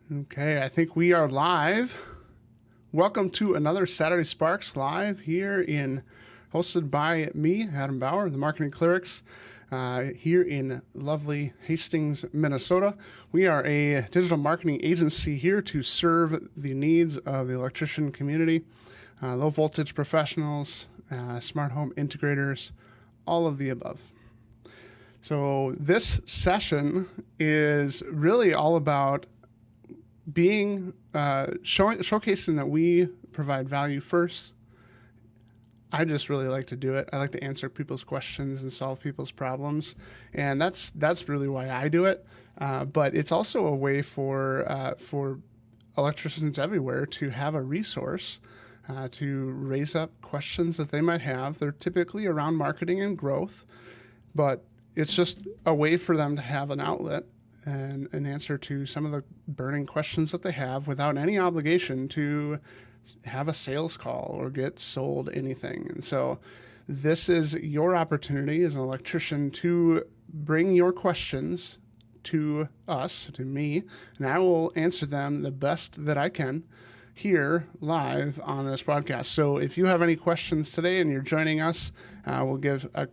Okay, I think we are live. Welcome to another Saturday Sparks live hosted by me, Adam Bauer, the Marketing Clerics, here in lovely Hastings, Minnesota. We are a digital marketing agency here to serve the needs of the electrician community, low voltage professionals, smart home integrators, all of the above. So this session is really all about showcasing that we provide value first. I just really like to do it. I like to answer people's questions and solve people's problems, and that's really why I do it. But it's also a way for electricians everywhere to have a resource to raise up questions that they might have. They're typically around marketing and growth, but it's just a way for them to have an outlet and an answer to some of the burning questions that they have without any obligation to have a sales call or get sold anything. And so this is your opportunity as an electrician to bring your questions to us, to me, and I will answer them the best that I can here live on this podcast. So if you have any questions today and you're joining us, we'll give a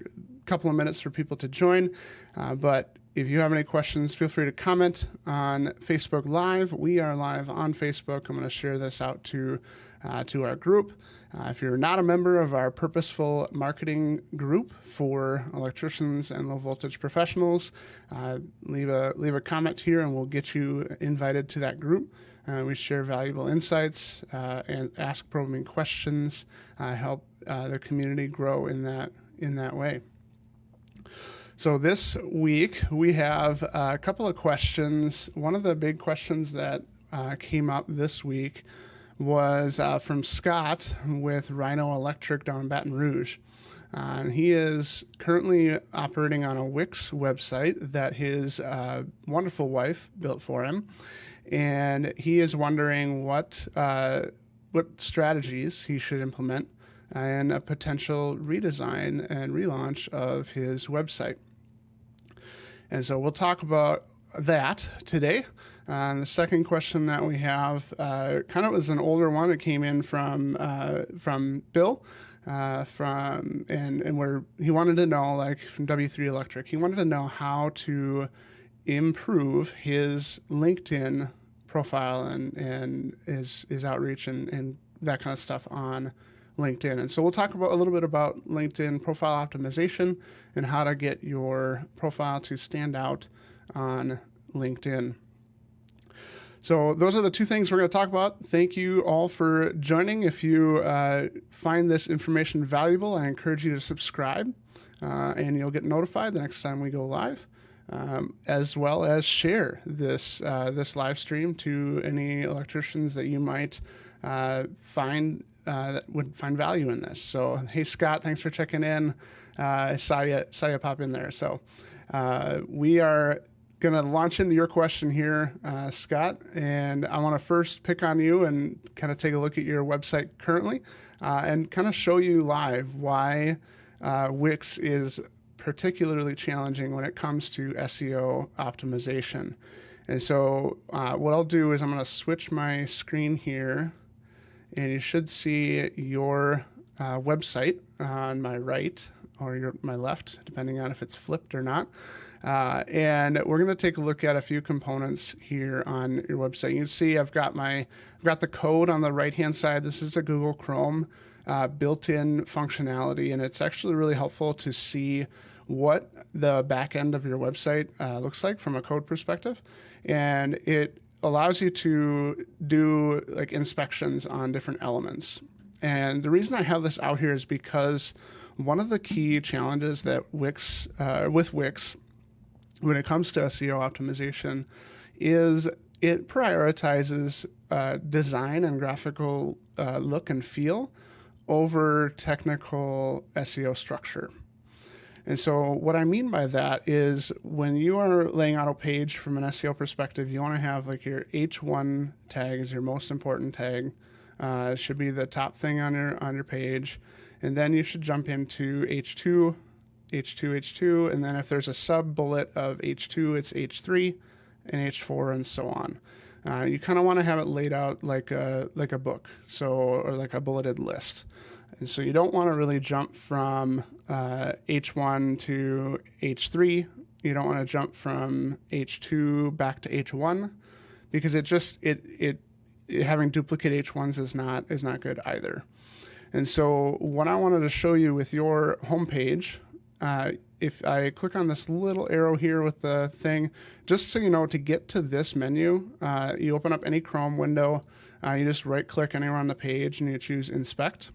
couple of minutes for people to join. But if you have any questions, feel free to comment on Facebook Live. We are live on Facebook. I'm going to share this out to our group. If you're not a member of our purposeful marketing group for electricians and low voltage professionals, leave a comment here and we'll get you invited to that group. We share valuable insights and ask probing questions, help the community grow in that way. So this week we have a couple of questions. One of the big questions that came up this week was from Scott with Rhino Electric down in Baton Rouge. And he is currently operating on a Wix website that his wonderful wife built for him. And he is wondering what strategies he should implement and a potential redesign and relaunch of his website. And so we'll talk about that today. The second question that we have kind of was an older one. It came in from Bill, and where he wanted to know, like from W3 Electric, he wanted to know how to improve his LinkedIn profile and his outreach and that kind of stuff on LinkedIn. And so we'll talk about a little bit about LinkedIn profile optimization and how to get your profile to stand out on LinkedIn. So those are the two things we're going to talk about. Thank you all for joining. If you find this information valuable, I encourage you to subscribe and you'll get notified the next time we go live, as well as share this live stream to any electricians that you might find that would find value in this. So, hey, Scott, thanks for checking in. I saw you pop in there. So we are going to launch into your question here, Scott, and I want to first pick on you and kind of take a look at your website currently and kind of show you live why Wix is particularly challenging when it comes to SEO optimization. And so what I'll do is I'm going to switch my screen here, and you should see your website on my right or my left, depending on if it's flipped or not. And we're going to take a look at a few components here on your website. You can see I've got the code on the right-hand side. This is a Google Chrome built-in functionality, and it's actually really helpful to see what the back end of your website looks like from a code perspective. And it allows you to do like inspections on different elements. And the reason I have this out here is because one of the key challenges that Wix, when it comes to SEO optimization, is it prioritizes design and graphical look and feel over technical SEO structure. And so what I mean by that is when you are laying out a page from an SEO perspective, you want to have like your H1 tag is your most important tag. It should be the top thing on your page. And then you should jump into H2, and then if there's a sub bullet of H2, it's H3 and H4 and so on. You kind of want to have it laid out like a book, or like a bulleted list. And so you don't want to really jump from H1 to H3. You don't want to jump from H2 back to H1, because having duplicate H1s is not good either. And so what I wanted to show you with your homepage, if I click on this little arrow here with the thing, just so you know, to get to this menu, you open up any Chrome window, you just right click anywhere on the page and you choose Inspect.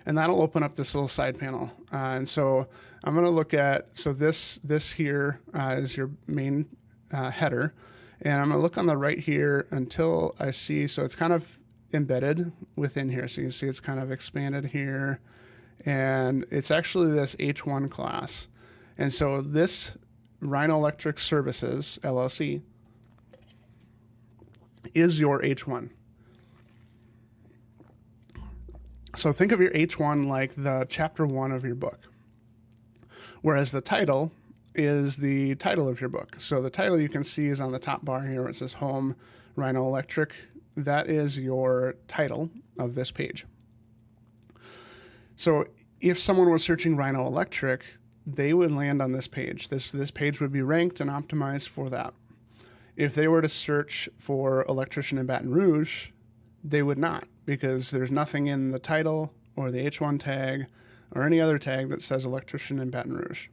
And that'll open up this little side panel. And so I'm going to look at, this here is your main header. And I'm going to look on the right here until I see, so it's kind of embedded within here. So you can see it's kind of expanded here. And it's actually this H1 class. And so this Rhino Electric Services, LLC, is your H1. So think of your H1 like the chapter 1 of your book, whereas the title is the title of your book. So the title you can see is on the top bar here where it says Home Rhino Electric. That is your title of this page. So if someone was searching Rhino Electric, they would land on this page. This page would be ranked and optimized for that. If they were to search for electrician in Baton Rouge, they would not, because there's nothing in the title or the H1 tag or any other tag that says electrician in Baton Rouge.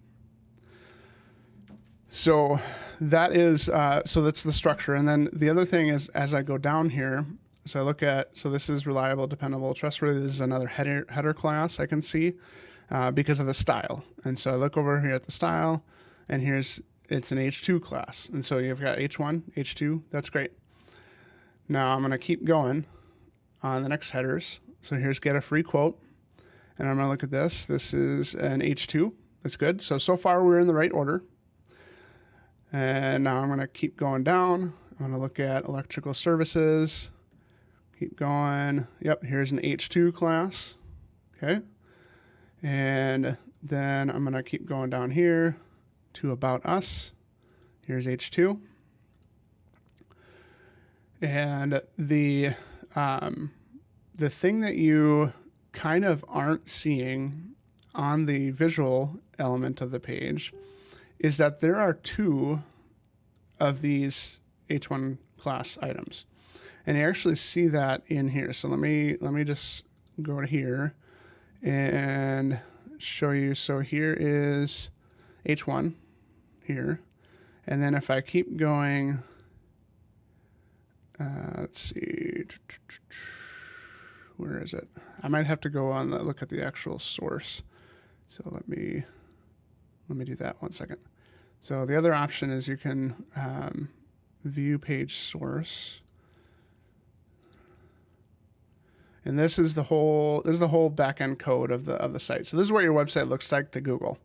So that is, so that's the structure. And then the other thing is, as I go down here, so I look at, so this is reliable, dependable, trustworthy. This is another header class I can see because of the style. And so I look over here at the style, and it's an H2 class. And so you've got H1, H2, that's great. Now I'm going to keep going on the next headers. So here's get a free quote. And I'm going to look at this. This is an H2. That's good. So far we're in the right order. And now I'm going to keep going down. I'm going to look at electrical services. Keep going. Yep, here's an H2 class. Okay. And then I'm going to keep going down here to About Us. Here's H2. And the thing that you kind of aren't seeing on the visual element of the page is that there are two of these H1 class items. And you actually see that in here. So let me just go to here and show you. So here is H1 here. And then if I keep going, let's see, where is it? I might have to go on look at the actual source. So let me do that 1 second. So the other option is you can view page source. And this is the whole back-end code of the site. So this is what your website looks like to Google.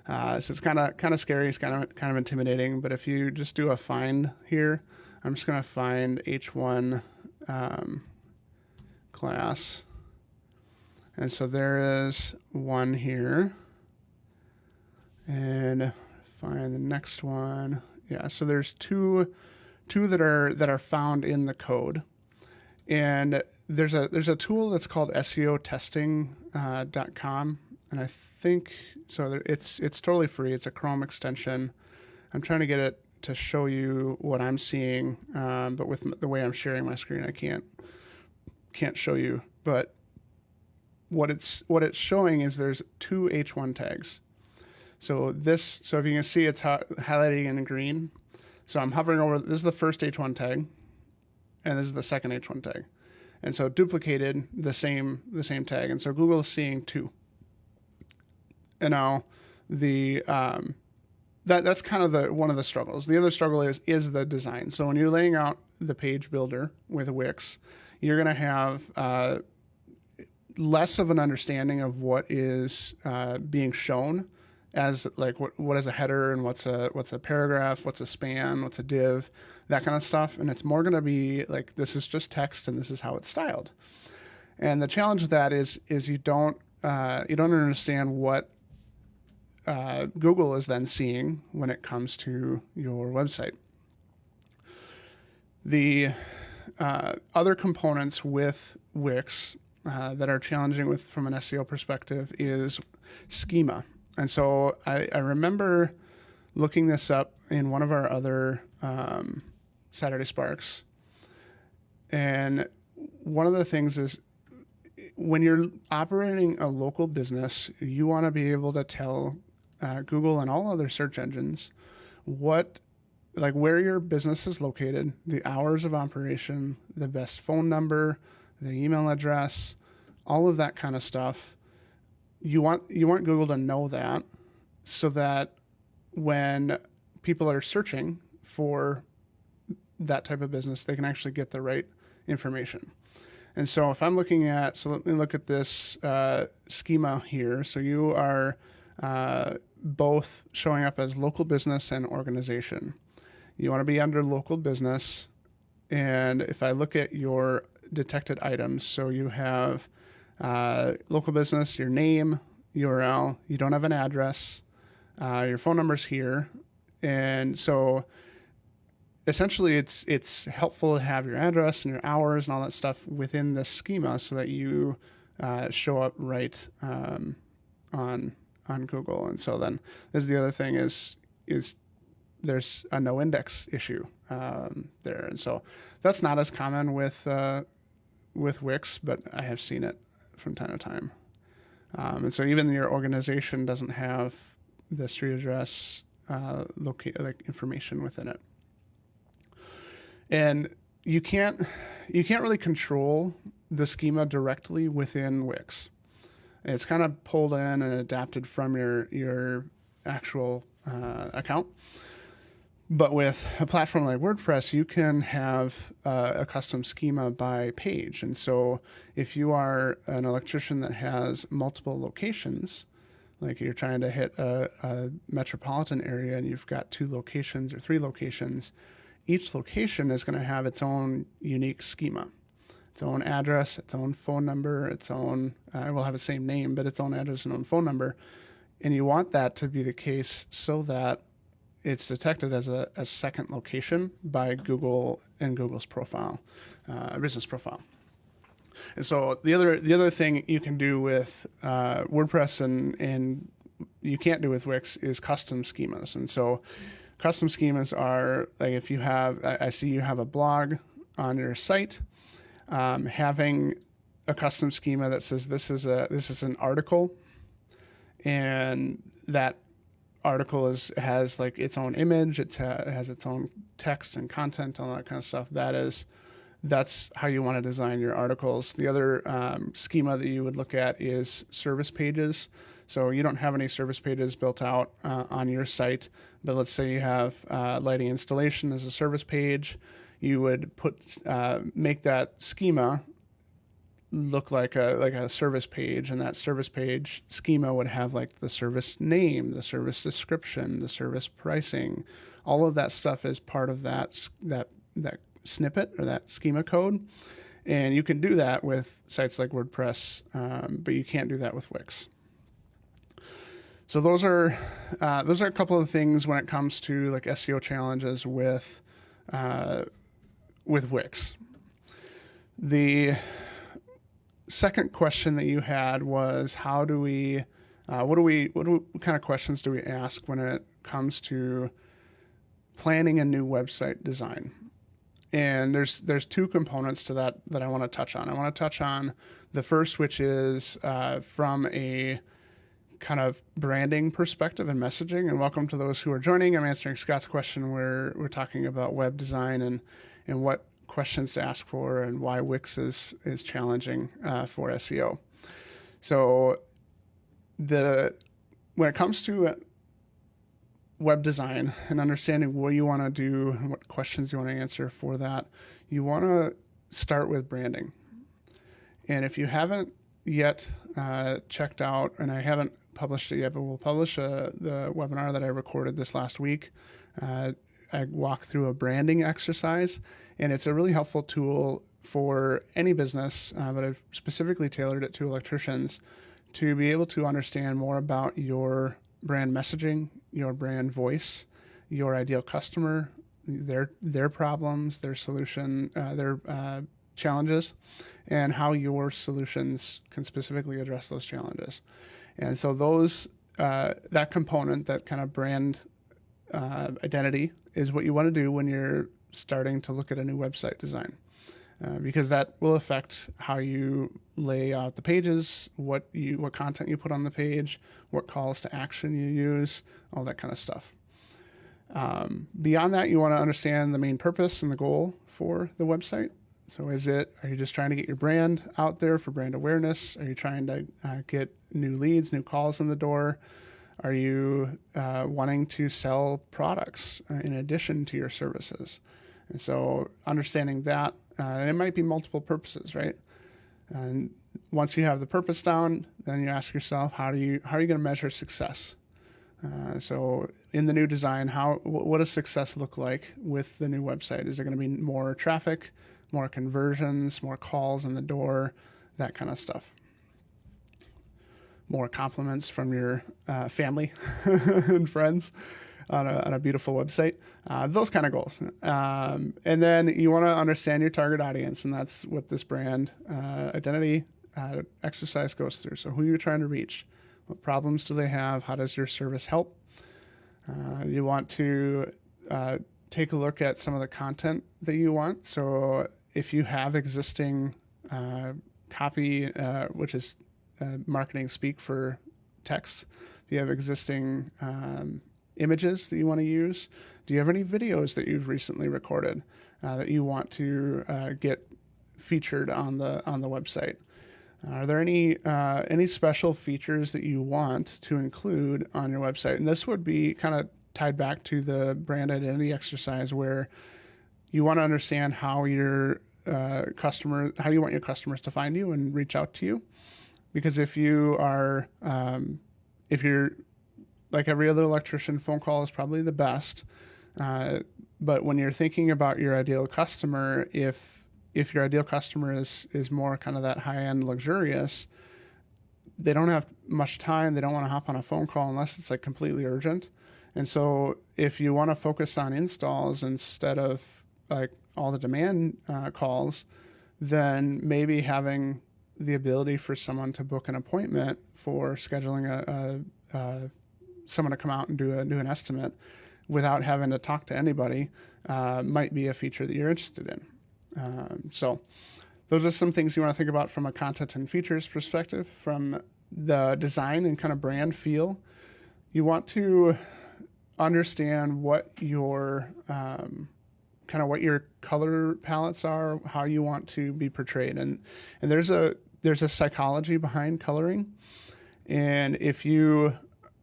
So it's kind of scary. It's kind of intimidating. But if you just do a find here, I'm just going to find H1 class. And so there is one here. And find the next one. Yeah, so there's two that are found in the code. And there's a tool that's called SEOtesting.com, and I think so. It's totally free. It's a Chrome extension. I'm trying to get it to show you what I'm seeing, but with the way I'm sharing my screen, I can't show you. But what it's showing is there's two H1 tags. So if you can see, it's highlighting in green. So I'm hovering over. This is the first H1 tag, and this is the second H1 tag. And so duplicated the same tag. And so Google is seeing two. And now that's kind of one of the struggles. The other struggle is the design. So when you're laying out the page builder with Wix, you're going to have less of an understanding of what is being shown as like what is a header and what's a paragraph, what's a span, what's a div, that kind of stuff. And it's more going to be like, this is just text and this is how it's styled. And the challenge with that is you don't understand what Google is then seeing when it comes to your website. The other components with Wix that are challenging from an SEO perspective is schema. And so I remember looking this up in one of our other Saturday Sparks. And one of the things is when you're operating a local business, you want to be able to tell Google and all other search engines where your business is located, the hours of operation, the best phone number, the email address, all of that kind of stuff. You want Google to know that, so that when people are searching for that type of business, they can actually get the right information. And so if I'm looking at, so let me look at this schema here. So you are both showing up as local business and organization. You want to be under local business. And if I look at your detected items, so you have local business, your name, URL, you don't have an address, your phone number's here. And so essentially it's helpful to have your address and your hours and all that stuff within this schema so that you show up right on Google. And so then this is the other thing is there's a no index issue there. And so that's not as common with Wix, but I have seen it from time to time. And so even your organization doesn't have the street address information within it. And you can't really control the schema directly within Wix. It's kind of pulled in and adapted from your actual account. But with a platform like WordPress, you can have a custom schema by page. And so if you are an electrician that has multiple locations, like you're trying to hit a metropolitan area and you've got 2 locations or 3 locations, each location is going to have its own unique schema, its own address, its own phone number, its own, it will have the same name, but its own address and own phone number. And you want that to be the case so that it's detected as a second location by Google and Google's profile, business profile. And so the other thing you can do with WordPress and you can't do with Wix is custom schemas. And so custom schemas are like if you have, I see you have a blog on your site, having a custom schema that says this is an article, and that article has like its own image, it has its own text and content, all that kind of stuff. That's how you want to design your articles. The other schema that you would look at is service pages. So you don't have any service pages built out on your site, but let's say you have lighting installation as a service page. You would make that schema look like a service page, and that service page schema would have like the service name, the service description, the service pricing. All of that stuff is part of that snippet or that schema code. And you can do that with sites like WordPress, but you can't do that with Wix. So those are a couple of things when it comes to like SEO challenges with Wix. The second question that you had was what kind of questions do we ask when it comes to planning a new website design? And there's 2 components to that I want to touch on. I want to touch on the first, which is from a kind of branding perspective and messaging. And welcome to those who are joining. I'm answering Scott's question where we're talking about web design and what questions to ask for and why Wix is challenging for SEO. So when it comes to web design and understanding what you want to do and what questions you want to answer for that, you want to start with branding. And if you haven't yet checked out, and I haven't published it yet, but we'll publish the webinar that I recorded this last week. I walk through a branding exercise, and it's a really helpful tool for any business, but I've specifically tailored it to electricians to be able to understand more about your brand messaging, your brand voice, your ideal customer, their problems, their their challenges, and how your solutions can specifically address those challenges. And so that component, that kind of brand identity, is what you want to do when you're starting to look at a new website design. Because that will affect how you lay out the pages, what content you put on the page, what calls to action you use, all that kind of stuff. Beyond that, you want to understand the main purpose and the goal for the website. So are you just trying to get your brand out there for brand awareness? Are you trying to get new leads, new calls in the door? Are you wanting to sell products in addition to your services? And so understanding that, and it might be multiple purposes, right? And once you have the purpose down, then you ask yourself, how are you going to measure success? So in the new design, what does success look like with the new website? Is there going to be more traffic, more conversions, more calls in the door, that kind of stuff? More compliments from your family and friends on a beautiful website, those kind of goals. And then you want to understand your target audience, and that's what this brand identity exercise goes through. So who you're trying to reach, what problems do they have, how does your service help? You want to take a look at some of the content that you want. So if you have existing copy, which is marketing speak for text, if you have existing images that you want to use, do you have any videos that you've recently recorded that you want to get featured on the website? Are there any special features that you want to include on your website? And this would be kind of tied back to the brand identity exercise, where you want to understand how your how you want your customers to find you and reach out to you. Because if you're like every other electrician, phone call is probably the best. But when you're thinking about your ideal customer, if your ideal customer is more kind of that high-end luxurious, they don't have much time. They don't want to hop on a phone call unless it's like completely urgent. And so if you want to focus on installs instead of like all the demand calls, then maybe having the ability for someone to book an appointment for scheduling someone to come out and do an estimate without having to talk to anybody might be a feature that you're interested in. So those are some things you want to think about from a content and features perspective. From the design and kind of brand feel, you want to understand what your what your color palettes are, how you want to be portrayed, and there's a psychology behind coloring. And if you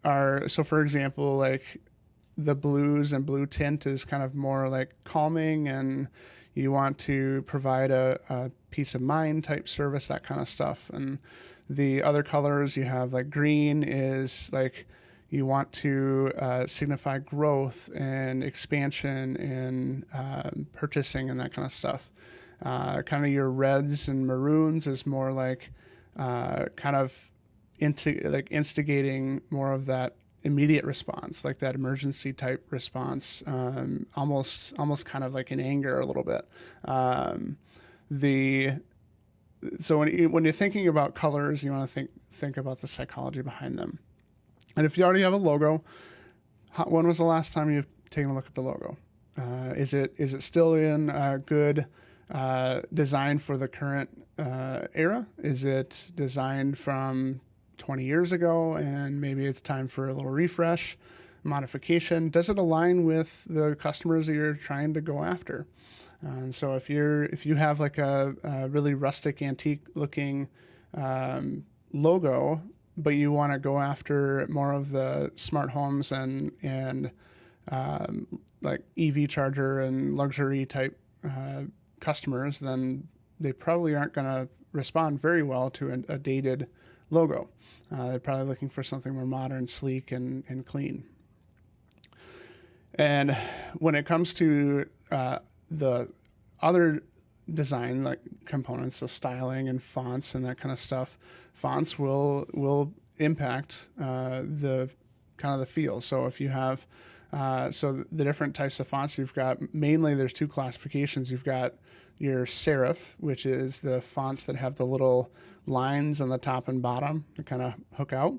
are, so for example, like the blues and blue tint is kind of more like calming, and you want to provide a peace of mind type service, that kind of stuff. And the other colors you have, like green is like you want to signify growth and expansion and purchasing and that kind of stuff. Kind of your reds and maroons is more like instigating more of that immediate response, like that emergency type response, almost kind of like in anger a little bit. So when you're thinking about colors, you want to think about the psychology behind them. And if you already have a logo, when was the last time you've taken a look at the logo? Is it still in good design for the current era? Is it designed from 20 years ago and maybe it's time for a little refresh, modification? Does it align with the customers that you're trying to go after? And so if you have like a really rustic, antique looking logo, but you want to go after more of the smart homes and like EV charger and luxury type customers, then they probably aren't going to respond very well to a dated logo. They're probably looking for something more modern, sleek, and clean. And when it comes to the other design like components, so styling and fonts and that kind of stuff, fonts will impact the kind of the feel. So if you have So the different types of fonts you've got, mainly there's two classifications. You've got your serif, which is the fonts that have the little lines on the top and bottom that kind of hook out,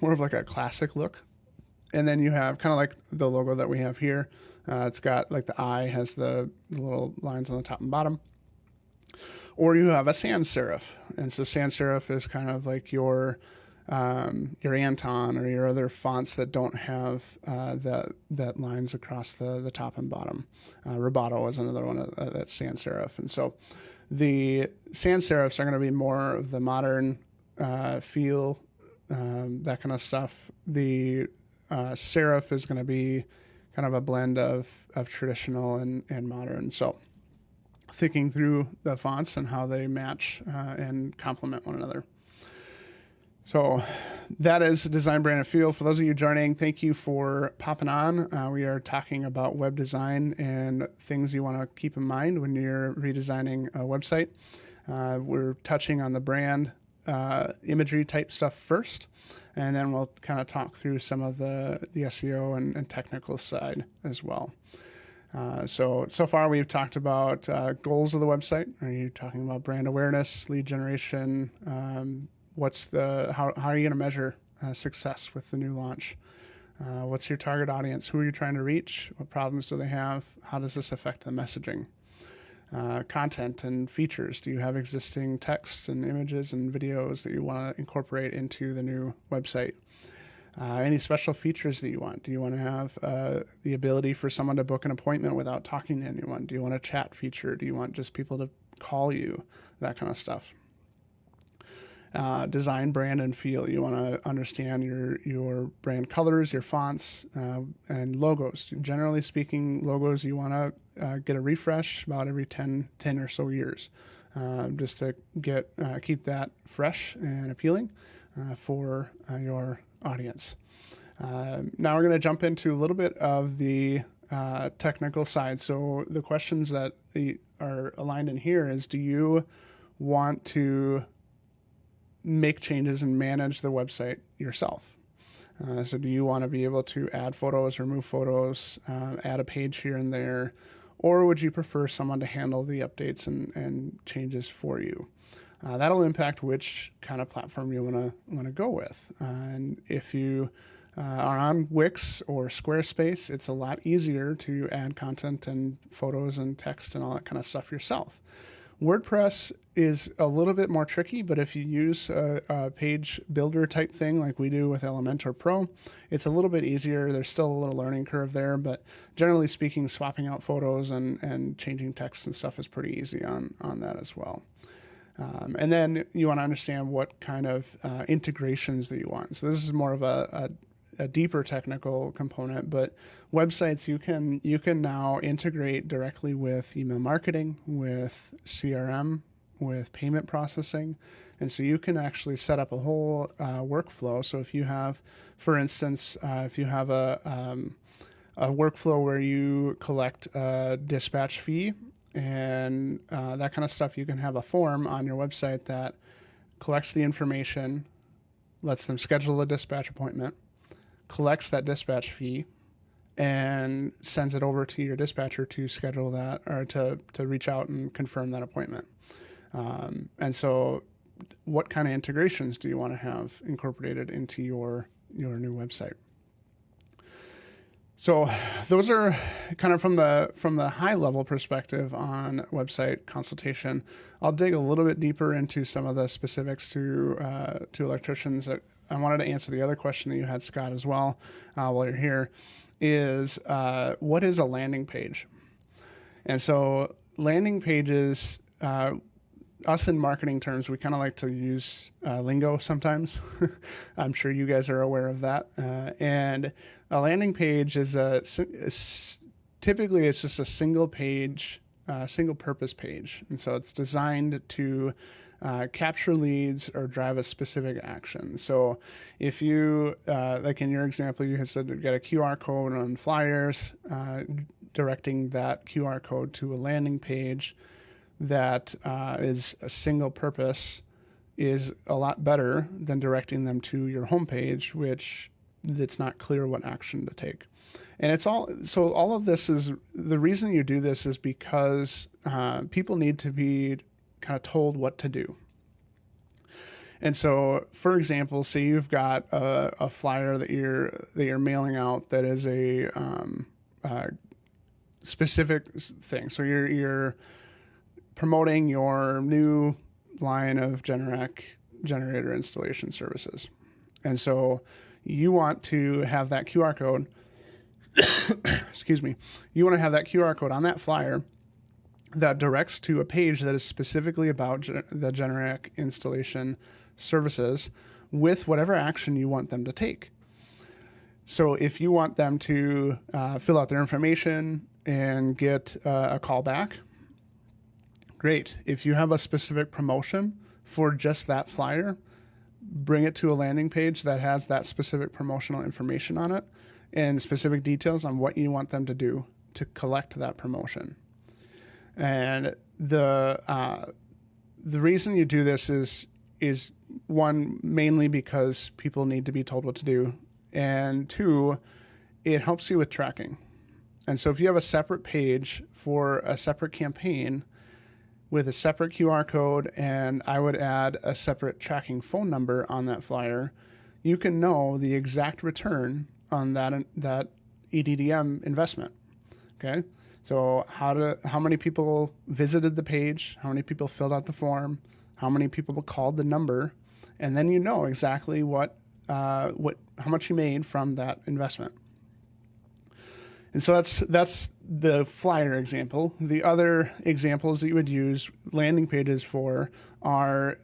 more of like a classic look. And then you have kind of like the logo that we have here. It's got like the eye has the little lines on the top and bottom. Or you have a sans serif. And so sans serif is kind of like your Anton or your other fonts that don't have that lines across the top and bottom. Roboto is another one that's sans serif. And so the sans serifs are going to be more of the modern feel, that kind of stuff. The serif is going to be kind of a blend of traditional and modern. So thinking through the fonts and how they match and complement one another. So that is Design, Brand, and Feel. For those of you joining, thank you for popping on. We are talking about web design and things you want to keep in mind when you're redesigning a website. We're touching on the brand imagery type stuff first, and then we'll kind of talk through some of the SEO and technical side as well. So far we've talked about goals of the website. Are you talking about brand awareness, lead generation? How are you going to measure success with the new launch? What's your target audience? Who are you trying to reach? What problems do they have? How does this affect the messaging? Content and features. Do you have existing text and images and videos that you want to incorporate into the new website? Any special features that you want? Do you want to have the ability for someone to book an appointment without talking to anyone? Do you want a chat feature? Do you want just people to call you? That kind of stuff. Design, brand, and feel. You want to understand your brand colors, your fonts, and logos. Generally speaking, logos you want to get a refresh about every 10 or so years, just to keep that fresh and appealing for your audience. Now we're going to jump into a little bit of the technical side. So the questions that are aligned in here is, do you want to make changes and manage the website yourself? So do you want to be able to add photos, remove photos, add a page here and there, or would you prefer someone to handle the updates and changes for you? That'll impact which kind of platform you want to go with. And if you are on Wix or Squarespace, it's a lot easier to add content and photos and text and all that kind of stuff yourself. WordPress is a little bit more tricky, but if you use a page builder type thing like we do with Elementor Pro, it's a little bit easier. There's still a little learning curve there, but generally speaking, swapping out photos and changing text and stuff is pretty easy on that as well. And then you want to understand what kind of integrations that you want. So this is more of a deeper technical component, but websites you can now integrate directly with email marketing, with CRM, with payment processing. And so you can actually set up a whole workflow. So if you have, for instance, if you have a workflow where you collect a dispatch fee and that kind of stuff, you can have a form on your website that collects the information, lets them schedule a dispatch appointment, collects that dispatch fee, and sends it over to your dispatcher to schedule that, or to reach out and confirm that appointment. And so what kind of integrations do you want to have incorporated into your new website? So those are kind of from the high level perspective on website consultation. I'll dig a little bit deeper into some of the specifics to Electricians. I wanted to answer the other question that you had, Scott, as well, while you're here, is what is a landing page? And so landing pages, us in marketing terms, we kind of like to use lingo sometimes. I'm sure you guys are aware of that. And a landing page is typically it's just a single page, single purpose page. And so it's designed to capture leads or drive a specific action. So if you, like in your example, you have said you've got a QR code on flyers, directing that QR code to a landing page that is a single purpose is a lot better than directing them to your homepage, which that's not clear what action to take. And it's all of this is, the reason you do this is because people need to be kind of told what to do. And so, for example, say you've got a flyer that you're mailing out that is a specific thing. So you're promoting your new line of generator installation services, and so you want to have that QR code. Excuse me. You want to have that QR code on that flyer that directs to a page that is specifically about the Generac installation services with whatever action you want them to take. So if you want them to fill out their information and get a call back, great. If you have a specific promotion for just that flyer, bring it to a landing page that has that specific promotional information on it and specific details on what you want them to do to collect that promotion. And the reason you do this is one, mainly because people need to be told what to do, and two, it helps you with tracking. And so if you have a separate page for a separate campaign with a separate QR code, and I would add a separate tracking phone number on that flyer, you can know the exact return on that EDDM investment. Okay, so how many people visited the page, how many people filled out the form, how many people called the number, and then you know exactly how much you made from that investment. And so that's the flyer example. The other examples that you would use landing pages for are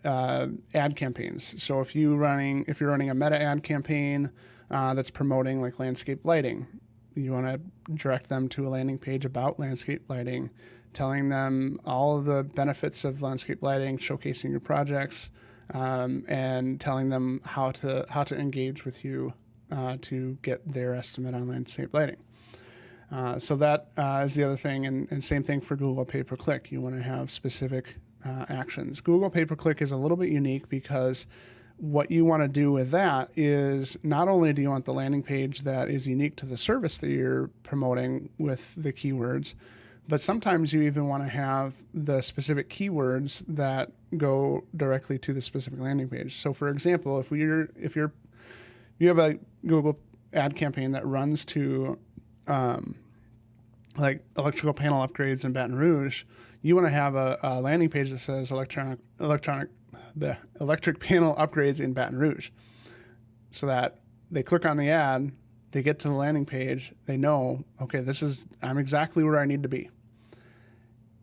ad campaigns. So if you're running a meta ad campaign that's promoting like landscape lighting, you want to direct them to a landing page about landscape lighting, telling them all of the benefits of landscape lighting, showcasing your projects, and telling them how to engage with you to get their estimate on landscape lighting. So that is the other thing, and same thing for Google pay-per-click. You want to have specific actions. Google pay-per-click is a little bit unique because what you want to do with that is not only do you want the landing page that is unique to the service that you're promoting with the keywords, but sometimes you even want to have the specific keywords that go directly to the specific landing page. So for example, if you have a Google ad campaign that runs to like electrical panel upgrades in Baton Rouge, you want to have a landing page that says the electric panel upgrades in Baton Rouge, so that they click on the ad, they get to the landing page, they know, okay, I'm exactly where I need to be.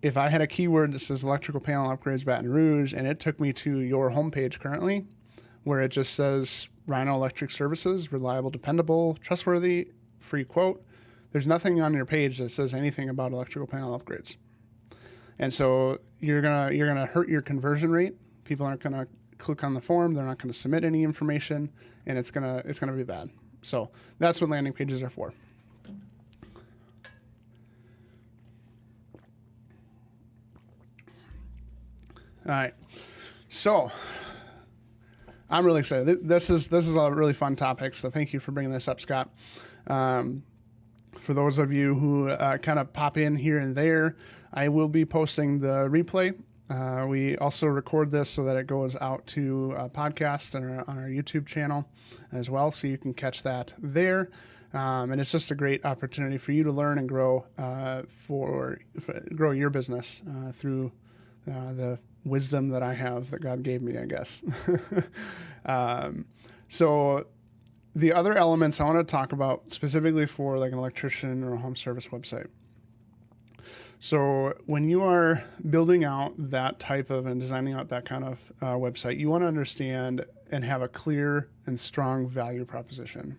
If I had a keyword that says electrical panel upgrades Baton Rouge and it took me to your homepage currently, where it just says Rhino Electric Services, reliable, dependable, trustworthy, free quote, there's nothing on your page that says anything about electrical panel upgrades. And so you're gonna hurt your conversion rate. People aren't gonna click on the form, they're not gonna submit any information, and it's gonna be bad. So that's what landing pages are for. All right, so I'm really excited. This is a really fun topic, so thank you for bringing this up, Scott. For those of you who kind of pop in here and there, I will be posting the replay. We also record this so that it goes out to a podcast and on our YouTube channel as well, so you can catch that there. And it's just a great opportunity for you to learn and grow grow your business through the wisdom that I have that God gave me, I guess. So the other elements I want to talk about specifically for like an electrician or a home service website. So when you are building out that type of and designing out that kind of website, you want to understand and have a clear and strong value proposition.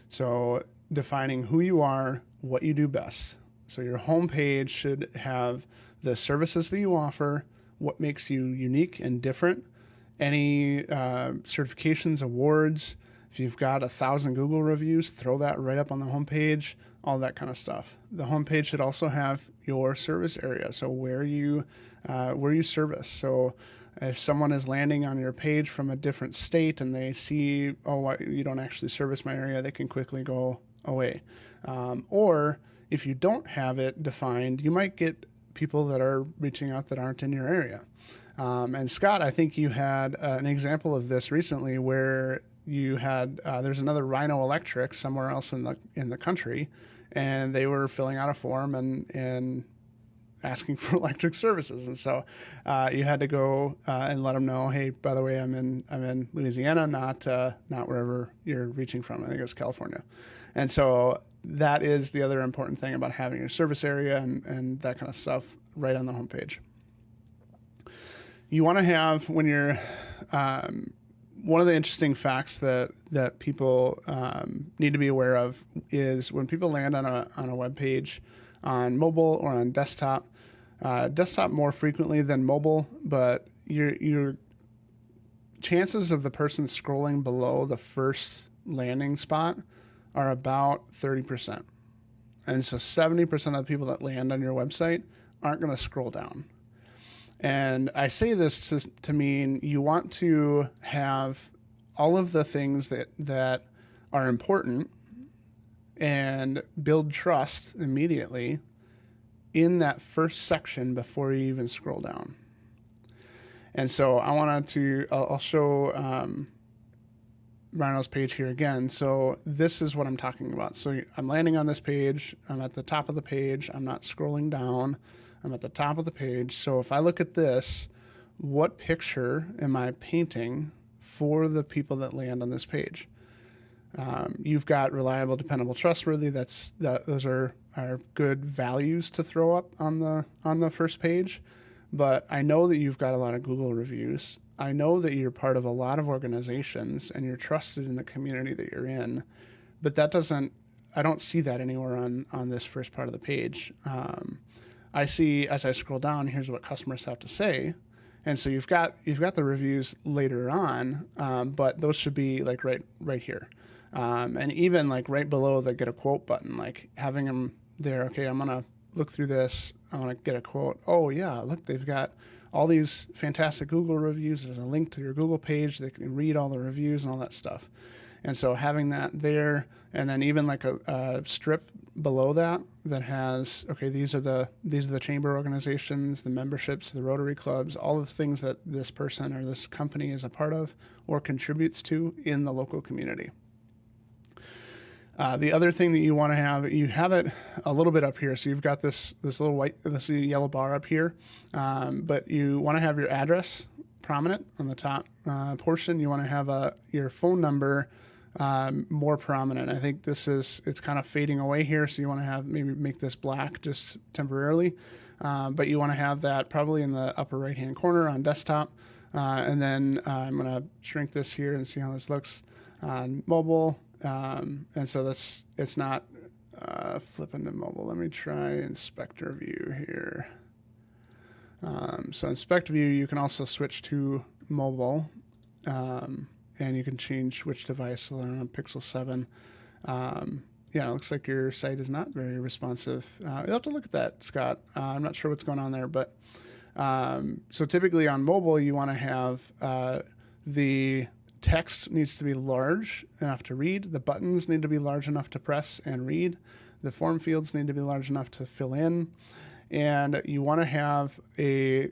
So defining who you are, what you do best. So your homepage should have the services that you offer, what makes you unique and different, any certifications, awards. If you've got 1,000 Google reviews, throw that right up on the homepage, all that kind of stuff. The homepage should also have your service area, so where you service. So If someone is landing on your page from a different state and they see, oh, you don't actually service my area, they can quickly go away. Or if you don't have it defined, you might get people that are reaching out that aren't in your area. And Scott, I think you had an example of this recently where you had there's another Rhino Electric somewhere else in the country, and they were filling out a form and asking for electric services, and so you had to go and let them know, hey, by the way, I'm in Louisiana, not wherever you're reaching from. I think it was California, and so that is the other important thing about having your service area and that kind of stuff right on the homepage. You want to have, when you're one of the interesting facts that people need to be aware of is when people land on a web page on mobile or on desktop more frequently than mobile, but your chances of the person scrolling below the first landing spot are about 30%. And so 70% of the people that land on your website aren't going to scroll down. And I say this to mean you want to have all of the things that are important and build trust immediately in that first section before you even scroll down. And so I'll show Rhino's page here again. So this is what I'm talking about. So I'm landing on this page. I'm at the top of the page. I'm not scrolling down. I'm at the top of the page. So if I look at this, what picture am I painting for the people that land on this page? You've got reliable, dependable, trustworthy. Those are good values to throw up on the first page. But I know that you've got a lot of Google reviews. I know that you're part of a lot of organizations and you're trusted in the community that you're in. But I don't see that anywhere on this first part of the page. I see, as I scroll down, here's what customers have to say. And so you've got the reviews later on, but those should be like right here. And even like right below the get a quote button, like having them there, okay, I'm going to look through this. I want to get a quote. Oh yeah, look, they've got all these fantastic Google reviews. There's a link to your Google page. They can read all the reviews and all that stuff. And so having that there, and then even like a strip below that has, okay, these are the chamber organizations, the memberships, the Rotary clubs, all the things that this person or this company is a part of or contributes to in the local community. The other thing that you want to have, you have it a little bit up here. So you've got this yellow bar up here, but you want to have your address prominent on the top portion. You want to have your phone number more prominent. I think it's kind of fading away here, so you want to maybe make this black just temporarily, but you want to have that probably in the upper right hand corner on desktop, and then I'm going to shrink this here and see how this looks on mobile. And so it's not flipping to mobile. Let me try inspector view here. So inspect view, you can also switch to mobile, and you can change which device. So on Pixel 7. It looks like your site is not very responsive. You'll have to look at that, Scott. I'm not sure what's going on there, but so typically on mobile, you want to have the text needs to be large enough to read. The buttons need to be large enough to press and read. The form fields need to be large enough to fill in. And you want to have a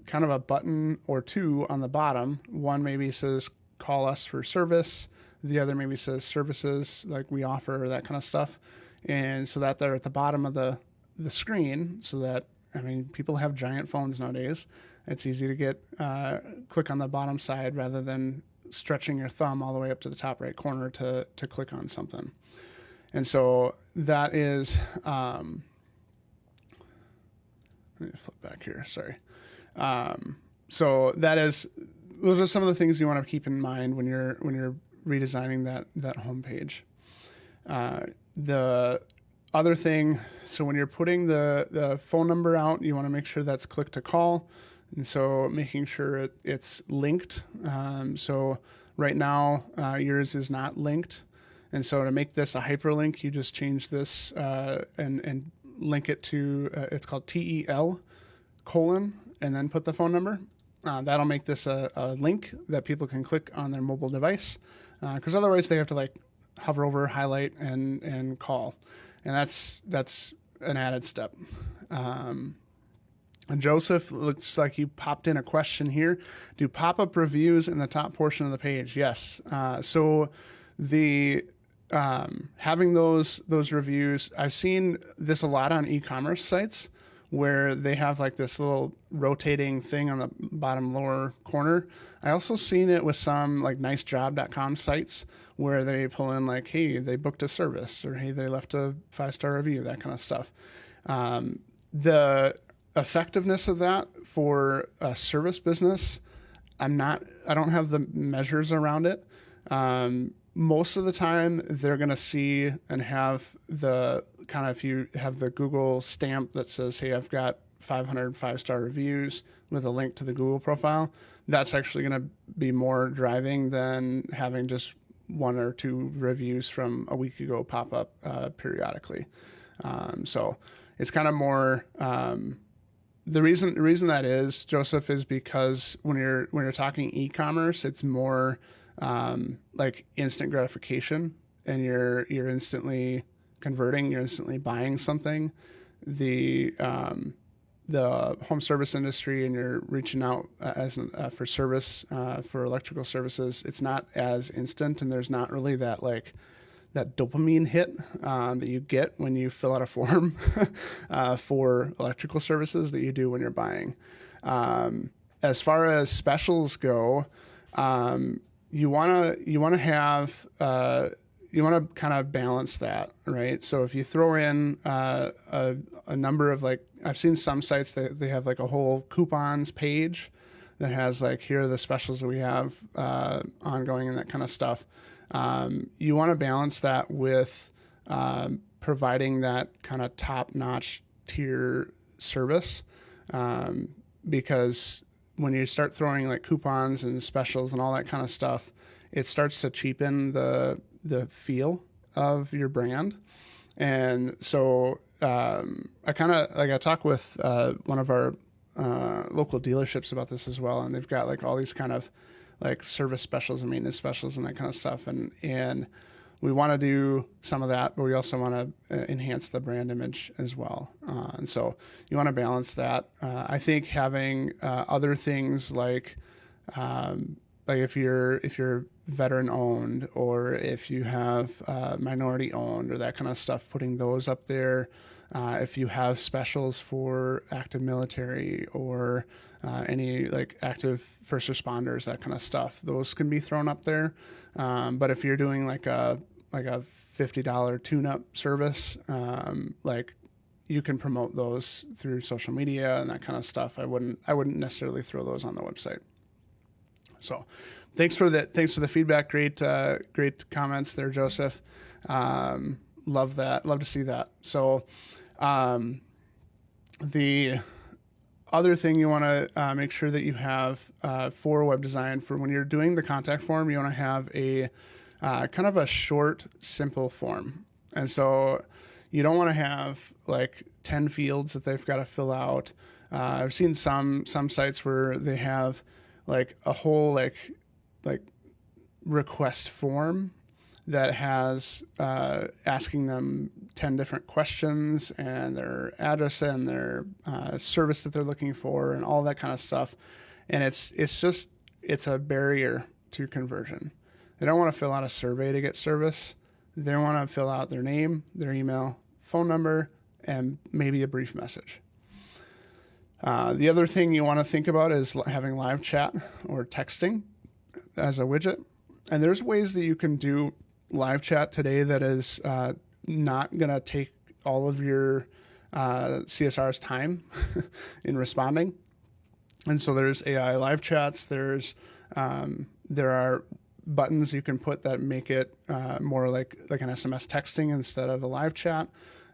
kind of a button or two on the bottom. One maybe says call us for service. The other maybe says services like we offer, that kind of stuff. And so that they're at the bottom of the screen, so that, people have giant phones nowadays. It's easy to get click on the bottom side rather than stretching your thumb all the way up to the top right corner to click on something. And so that is, let me flip back here, sorry. So those are some of the things you want to keep in mind when you're redesigning that homepage. The other thing, so when you're putting the phone number out, you want to make sure that's click to call. And so making sure it's linked. So right now, yours is not linked. And so to make this a hyperlink, you just change this and link it to, it's called TEL : and then put the phone number. That'll make this a link that people can click on their mobile device, because otherwise they have to like hover over, highlight, and call, and that's an added step. And Joseph, looks like he popped in a question here. Do pop-up reviews in the top portion of the page? Yes. So the having those reviews, I've seen this a lot on e-commerce sites where they have like this little rotating thing on the bottom lower corner. I also seen it with some like nicejob.com sites where they pull in like, hey, they booked a service, or hey, they left a 5-star review, that kind of stuff. The effectiveness of that for a service business, I don't have the measures around it. Most of the time they're going to see and have the kind of, if you have the Google stamp that says, hey, I've got 500 5-star reviews with a link to the Google profile, that's actually going to be more driving than having just 1 or 2 reviews from a week ago pop up periodically. So it's kind of more, the reason that is, Joseph, is because when you're talking e-commerce, it's more like instant gratification, and you're instantly converting, you're instantly buying something. The home service industry, and you're reaching out for service for electrical services, it's not as instant, and there's not really that like that dopamine hit that you get when you fill out a form for electrical services that you do when you're buying. As far as specials go, you want to kind of balance that, right? So if you throw in a number of, like, I've seen some sites that they have like a whole coupons page that has like, here are the specials that we have ongoing and that kind of stuff. You want to balance that with providing that kind of top-notch tier service, because when you start throwing like coupons and specials and all that kind of stuff, it starts to cheapen the feel of your brand. And so I talk with one of our local dealerships about this as well, and they've got like all these kind of like service specials and maintenance specials and that kind of stuff. And we want to do some of that, but we also want to enhance the brand image as well. And so you want to balance that. I think having other things like if you're veteran owned, or if you have minority owned, or that kind of stuff, putting those up there. If you have specials for active military, or any like active first responders, that kind of stuff, those can be thrown up there. But if you're doing like a $50 tune-up service, like you can promote those through social media and that kind of stuff. I wouldn't necessarily throw those on the website. So thanks for the feedback. Great comments there, Joseph. Love that. Love to see that. So the other thing you want to make sure that you have for web design, for when you're doing the contact form, you want to have a kind of a short, simple form. And so you don't want to have like 10 fields that they've got to fill out. I've seen some sites where they have like a whole like request form that has asking them 10 different questions and their address and their service that they're looking for and all that kind of stuff. And it's a barrier to conversion. They don't want to fill out a survey to get service. They want to fill out their name, their email, phone number, and maybe a brief message. The other thing you want to think about is having live chat or texting as a widget. And there's ways that you can do live chat today that is not going to take all of your CSR's time in responding. And so there's AI live chats. There are buttons you can put that make it more like an SMS texting instead of a live chat.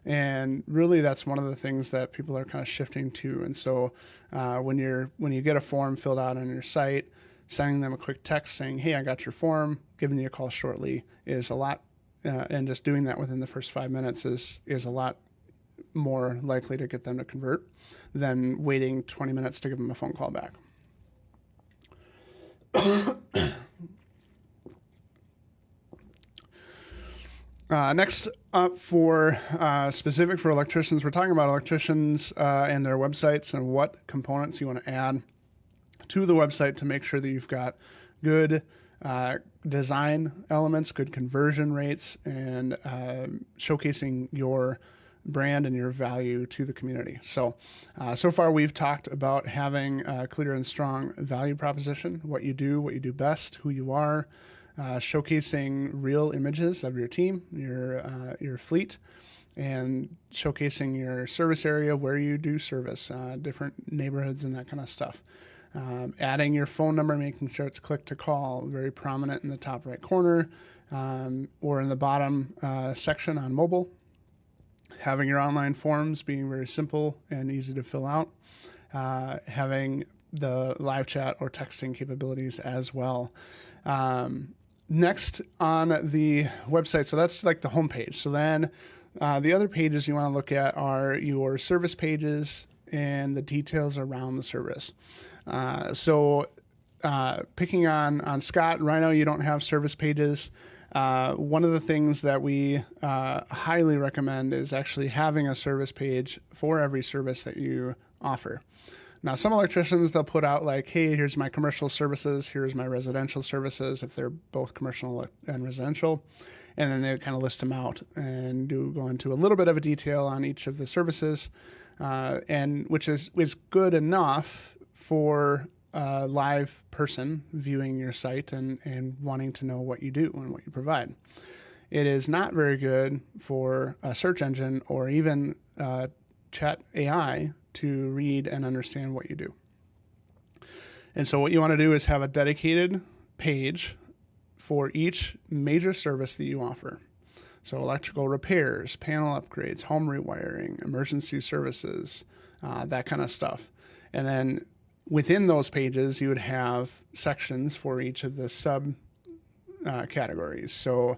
And really, that's one of the things that people are kind of shifting to. And so when you get a form filled out on your site, sending them a quick text saying, hey, I got your form, giving you a call shortly is a lot, and just doing that within the first 5 minutes is a lot more likely to get them to convert than waiting 20 minutes to give them a phone call back. Next up, for specific for electricians, we're talking about electricians and their websites and what components you want to add to the website to make sure that you've got good design elements, good conversion rates, and showcasing your brand and your value to the community. So far we've talked about having a clear and strong value proposition, what you do best, who you are, showcasing real images of your team, your fleet, and showcasing your service area where you do service, different neighborhoods and that kind of stuff. Adding your phone number, making sure it's click to call, very prominent in the top right corner, or in the bottom section on mobile. Having your online forms being very simple and easy to fill out. Having the live chat or texting capabilities as well. Next on the website, so that's like the home page. So then the other pages you want to look at are your service pages and the details around the service. Picking on Scott, Rhino, you don't have service pages. One of the things that we highly recommend is actually having a service page for every service that you offer. Now, some electricians, they'll put out like, hey, here's my commercial services, here's my residential services, if they're both commercial and residential. And then they kind of list them out and go into a little bit of a detail on each of the services, and which is good enough for a live person viewing your site and wanting to know what you do and what you provide. It is not very good for a search engine or even chat AI to read and understand what you do. And so what you want to do is have a dedicated page for each major service that you offer. So electrical repairs, panel upgrades, home rewiring, emergency services, that kind of stuff. And then within those pages, you would have sections for each of the sub categories. So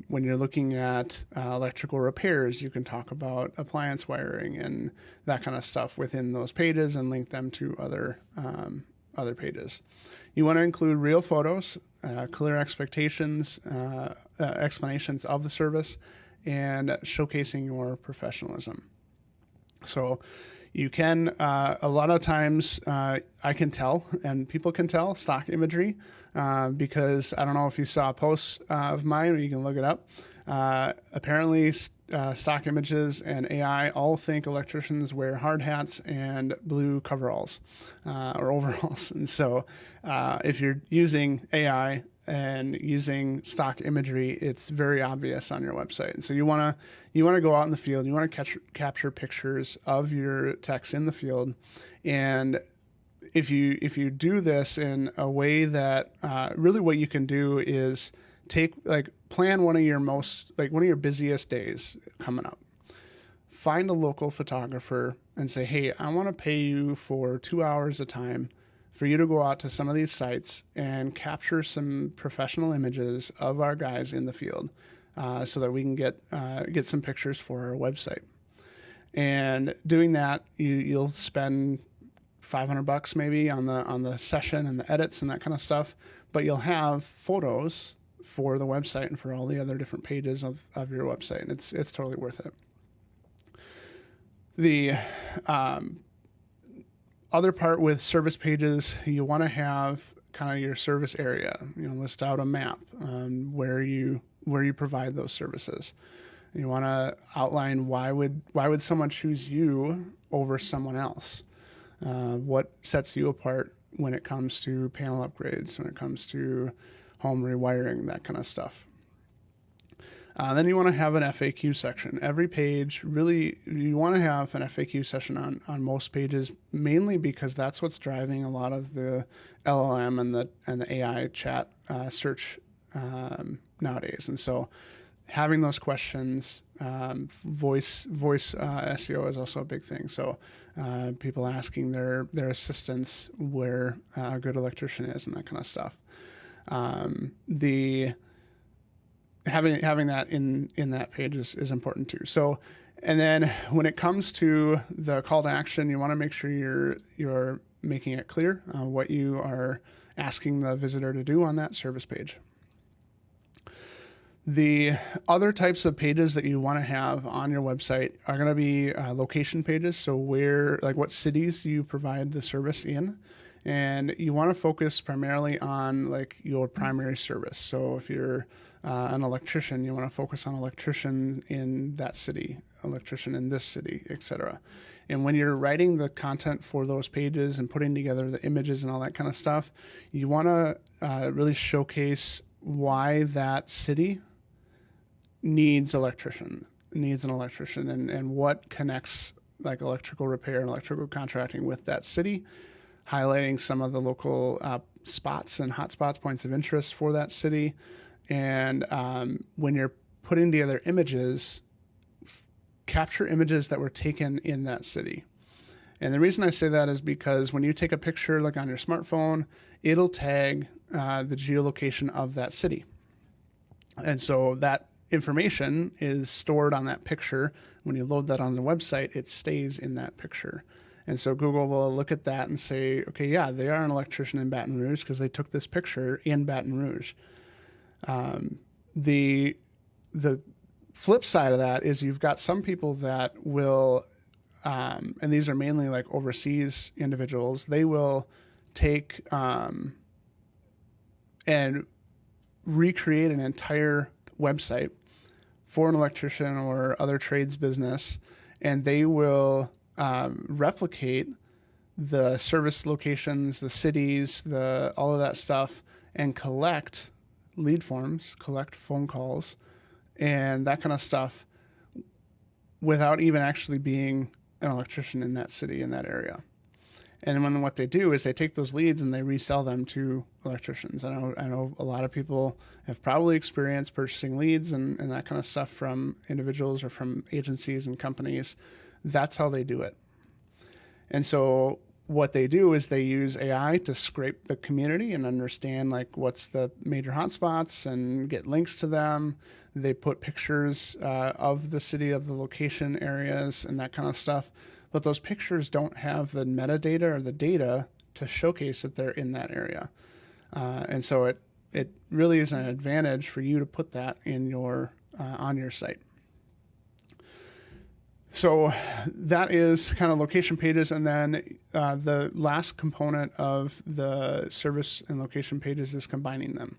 when you're looking at electrical repairs, you can talk about appliance wiring and that kind of stuff within those pages and link them to other pages. You want to include real photos, clear explanations of the service, and showcasing your professionalism. So you can, a lot of times, I can tell, and people can tell, stock imagery, because I don't know if you saw posts of mine, or you can look it up. Apparently, stock images and AI all think electricians wear hard hats and blue coveralls or overalls. And so if you're using AI and using stock imagery, it's very obvious on your website. And so you want to go out in the field, you want to capture pictures of your techs in the field. And if you do this in a way that really what you can do is plan one of your busiest days coming up. Find a local photographer and say, hey, I want to pay you for 2 hours of time for you to go out to some of these sites and capture some professional images of our guys in the field, so that we can get some pictures for our website. And doing that, you'll spend $500 maybe on the session and the edits and that kind of stuff, but you'll have photos for the website and for all the other different pages of your website. And it's totally worth it. The other part with service pages, you want to have kind of your service area, list out a map where you provide those services. And you want to outline why would someone choose you over someone else? What sets you apart when it comes to panel upgrades, when it comes to home rewiring, that kind of stuff. Then you want to have an FAQ section. Every page, really, you want to have an FAQ section on most pages, mainly because that's what's driving a lot of the LLM and the AI chat search nowadays. And so having those questions, voice SEO is also a big thing. So people asking their assistants where a good electrician is and that kind of stuff. Having that in that page is important too. So And then when it comes to the call to action, you want to make sure you're making it clear what you are asking the visitor to do on that service page. The other types of pages that you want to have on your website are going to be location pages. So what cities you provide the service in, and you want to focus primarily on like your primary service. So if you're an electrician, you want to focus on electrician in that city, electrician in this city, etc. And when you're writing the content for those pages and putting together the images and all that kind of stuff, you want to really showcase why that city needs an electrician and what connects like electrical repair and electrical contracting with that city, highlighting some of the local spots and hotspots, points of interest for that city. And when you're putting together images, capture images that were taken in that city. And the reason I say that is because when you take a picture like on your smartphone, it'll tag the geolocation of that city. And so that information is stored on that picture. When you load that on the website, it stays in that picture. And so Google will look at that and say, okay, yeah, they are an electrician in Baton Rouge because they took this picture in Baton Rouge. The flip side of that is you've got some people that will, and these are mainly like overseas individuals, they will take and recreate an entire website for an electrician or other trades business, and they will replicate the service locations, the cities, all of that stuff, and collect lead forms, collect phone calls, and that kind of stuff without even actually being an electrician in that city, in that area. And then what they do is they take those leads and they resell them to electricians. I know a lot of people have probably experienced purchasing leads and that kind of stuff from individuals or from agencies and companies. That's how they do it. And so what they do is they use AI to scrape the community and understand like what's the major hotspots and get links to them. They put pictures of the city, of the location areas and that kind of stuff. But those pictures don't have the metadata or the data to showcase that they're in that area. And so it really is an advantage for you to put that in on your site. So that is kind of location pages. And then the last component of the service and location pages is combining them.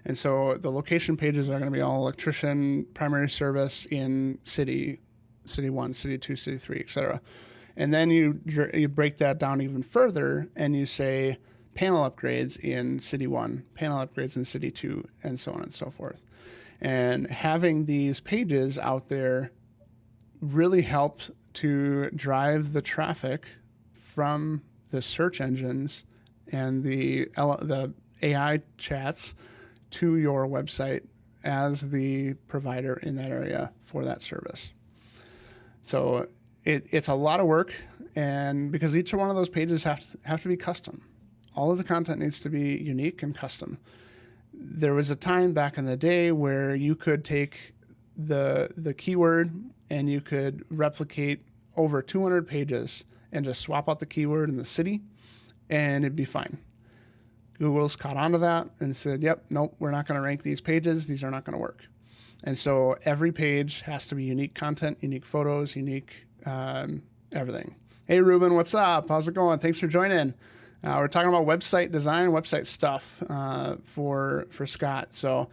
And so the location pages are going to be all electrician, primary service in city 1, city 2, city 3, etc. And then you break that down even further and you say panel upgrades in city 1, panel upgrades in city 2, and so on and so forth. And having these pages out there really helps to drive the traffic from the search engines and the AI chats to your website as the provider in that area for that service. So it's a lot of work, and because each one of those pages have to be custom. All of the content needs to be unique and custom. There was a time back in the day where you could take the keyword and you could replicate over 200 pages and just swap out the keyword in the city, and it'd be fine. Google's caught on to that and said, yep, nope, we're not going to rank these pages. These are not going to work. And so every page has to be unique content, unique photos, unique everything. Hey, Ruben, what's up? How's it going? Thanks for joining. We're talking about website design, website stuff for Scott. So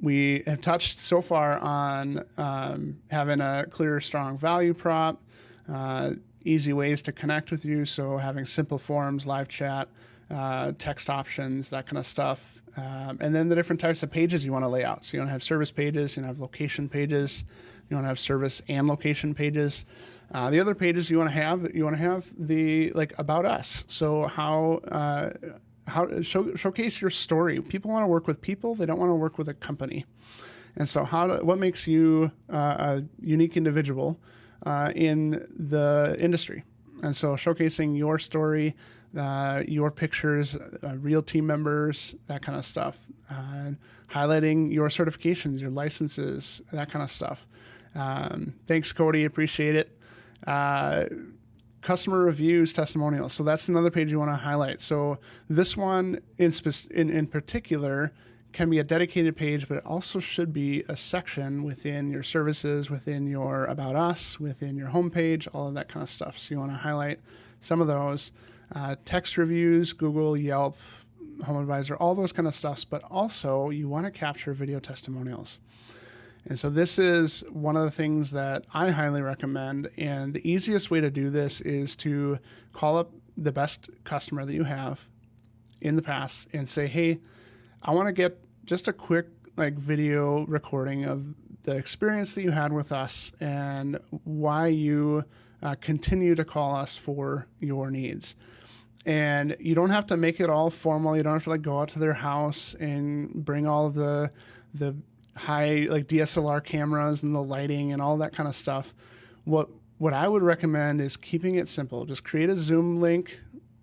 we have touched so far on having a clear, strong value prop, easy ways to connect with you. So having simple forms, live chat, text options, that kind of stuff. And then the different types of pages you want to lay out. So you want to have service pages, you want to have location pages, you want to have service and location pages. The other pages you want to have the like about us. So how showcase your story. People want to work with people; they don't want to work with a company. And so what makes you a unique individual in the industry? And so showcasing your story, your pictures, real team members, that kind of stuff, highlighting your certifications, your licenses, that kind of stuff. Thanks, Cody. Appreciate it. Customer reviews, testimonials. So that's another page you want to highlight. So this one in particular can be a dedicated page, but it also should be a section within your services, within your About Us, within your homepage, all of that kind of stuff. So you want to highlight some of those. Text reviews, Google, Yelp, HomeAdvisor, all those kind of stuffs, but also you want to capture video testimonials. And so this is one of the things that I highly recommend. And the easiest way to do this is to call up the best customer that you have in the past and say, hey, I want to get just a quick video recording of the experience that you had with us and why you continue to call us for your needs. And you don't have to make it all formal. You don't have to go out to their house and bring all the high DSLR cameras and the lighting and all that kind of stuff. What I would recommend is keeping it simple. Just create a Zoom link.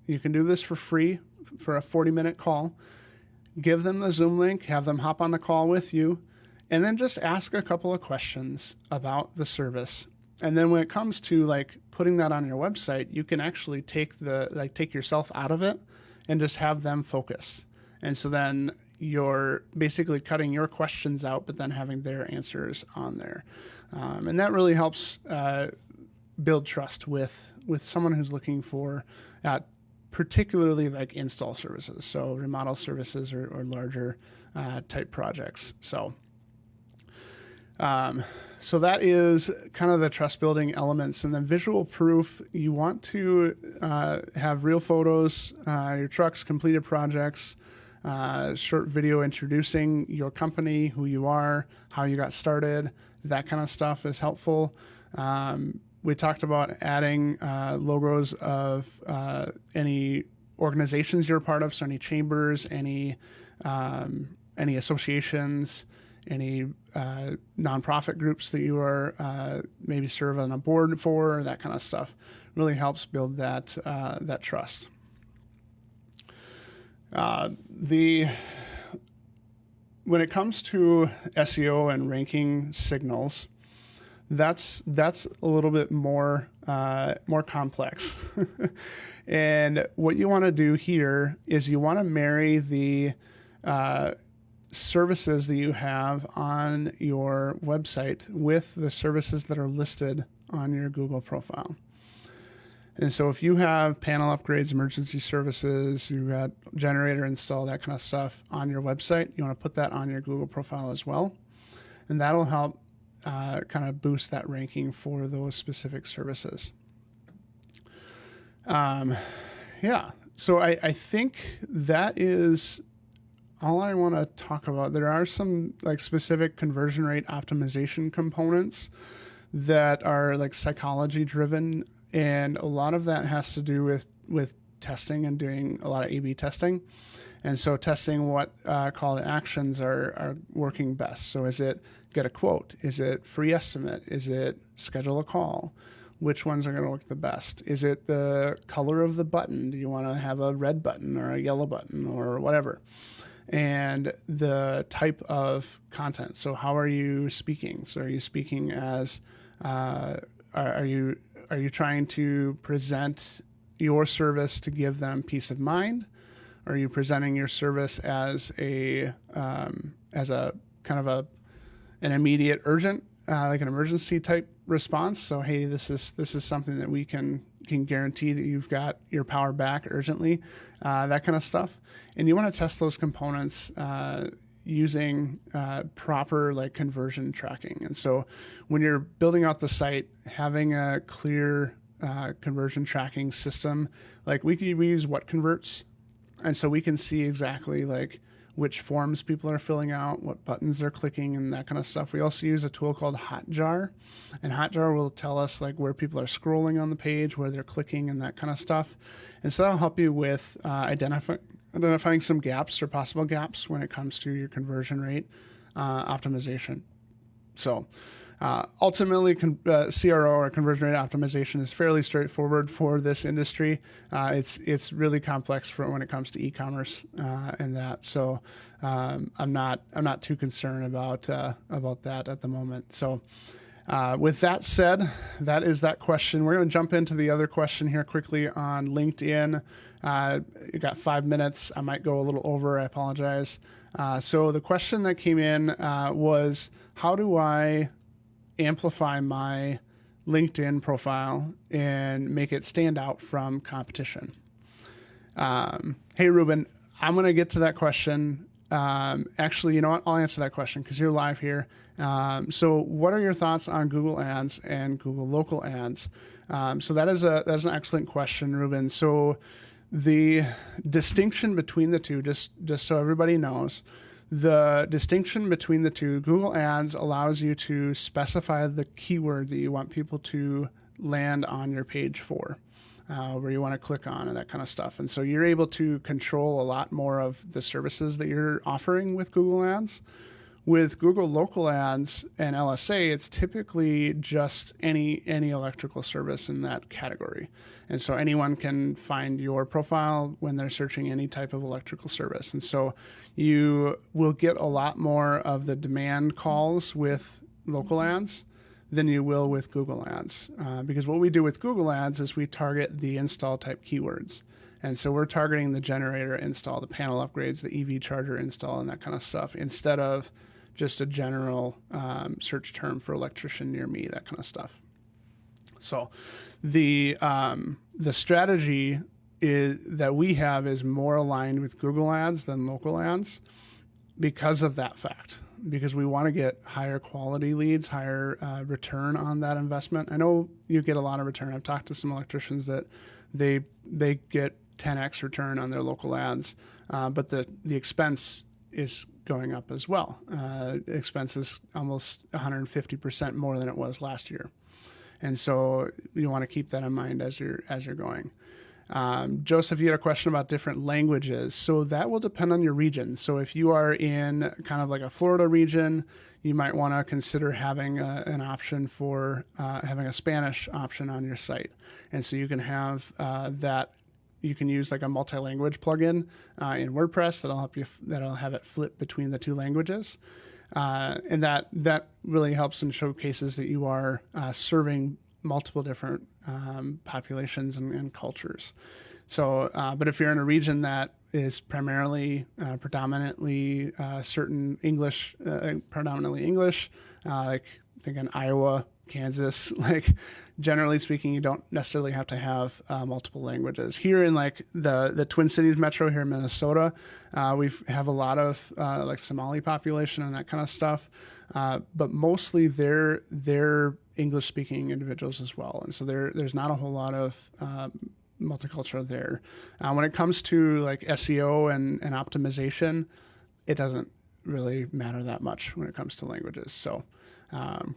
You can do this for free for a 40-minute call. Give them the Zoom link, have them hop on the call with you, and then just ask a couple of questions about the service. And then when it comes to putting that on your website, you can actually take yourself out of it and just have them focus. And so then you're basically cutting your questions out, but then having their answers on there. And that really helps build trust with someone who's looking for particularly install services, so remodel services or larger type projects. So that is kind of the trust building elements. And then visual proof, you want to have real photos, your trucks, completed projects, short video introducing your company, who you are, how you got started. That kind of stuff is helpful. We talked about adding logos of any organizations you're a part of, so any chambers, any associations, any nonprofit groups that you are maybe serve on a board for, that kind of stuff. Really helps build that trust. When it comes to SEO and ranking signals, that's a little bit more complex. And what you want to do here is you want to marry the services that you have on your website with the services that are listed on your Google profile. And so if you have panel upgrades, emergency services, you got generator install, that kind of stuff on your website, you want to put that on your Google profile as well. And that'll help kind of boost that ranking for those specific services. So I think that is all I want to talk about. There are some specific conversion rate optimization components that are psychology driven. And a lot of that has to do with testing and doing a lot of A/B testing. And so testing what call to actions are working best. So is it get a quote? Is it free estimate? Is it schedule a call? Which ones are going to work the best? Is it the color of the button? Do you want to have a red button or a yellow button or whatever? And the type of content. So how are you speaking? So are you speaking as are you trying to present your service to give them peace of mind? Are you presenting your service as a kind of an immediate urgent, like an emergency type response? So, hey, this is something that we can guarantee that you've got your power back urgently, that kind of stuff. And you want to test those components using proper conversion tracking. And so when you're building out the site, having a clear conversion tracking system, we use What Converts. And so we can see exactly which forms people are filling out, what buttons they're clicking, and that kind of stuff. We also use a tool called Hotjar, and Hotjar will tell us where people are scrolling on the page, where they're clicking, and that kind of stuff. And so that'll help you with identifying some gaps or possible gaps when it comes to your conversion rate optimization. So ultimately, CRO or conversion rate optimization is fairly straightforward for this industry. It's really complex for when it comes to e-commerce and that. So I'm not too concerned about that at the moment. So With that said, that is that question. We're going to jump into the other question here quickly on LinkedIn. You got 5 minutes. I might go a little over. I apologize. So the question that came in was, how do I amplify my LinkedIn profile and make it stand out from competition? Hey, Ruben, I'm going to get to that question. Actually, you know what? I'll answer that question because you're live here. So what are your thoughts on Google Ads and Google Local Ads? So that's an excellent question, Ruben. So the distinction between the two, just so everybody knows, the distinction between the two, Google Ads allows you to specify the keyword that you want people to land on your page for, where you want to click on and that kind of stuff. And so you're able to control a lot more of the services that you're offering with Google Ads. With Google Local Ads and LSA, it's typically just any electrical service in that category. And so anyone can find your profile when they're searching any type of electrical service. And so you will get a lot more of the demand calls with local ads than you will with Google Ads. Because what we do with Google Ads is we target the install type keywords. And so we're targeting the generator install, the panel upgrades, the EV charger install, and that kind of stuff, instead of just a general search term for electrician near me, that kind of stuff. So the strategy that we have is more aligned with Google Ads than local ads because of that fact, because we want to get higher quality leads, higher return on that investment. I know you get a lot of return. I've talked to some electricians that they get 10x return on their local ads, but the expense is going up as well. Expense is almost 150% more than it was last year. And so you want to keep that in mind as you're going. Joseph, you had a question about different languages. So that will depend on your region. So if you are in kind of like a Florida region, you might want to consider having an option for having a Spanish option on your site. And so you can have that. You can use like a multi-language plugin in WordPress that'll have it flip between the two languages. And that really helps and showcases that you are serving multiple different populations and cultures. So, but if you're in a region that is primarily, predominantly certain English, predominantly English, like thinking Iowa, Kansas, like generally speaking, you don't necessarily have to have multiple languages. Here in like the Twin Cities metro here in Minnesota, we have a lot of like Somali population and that kind of stuff, but mostly they're English speaking individuals as well. And so there's not a whole lot of multicultural there. When it comes to like SEO and optimization, it doesn't really matter that much when it comes to languages. So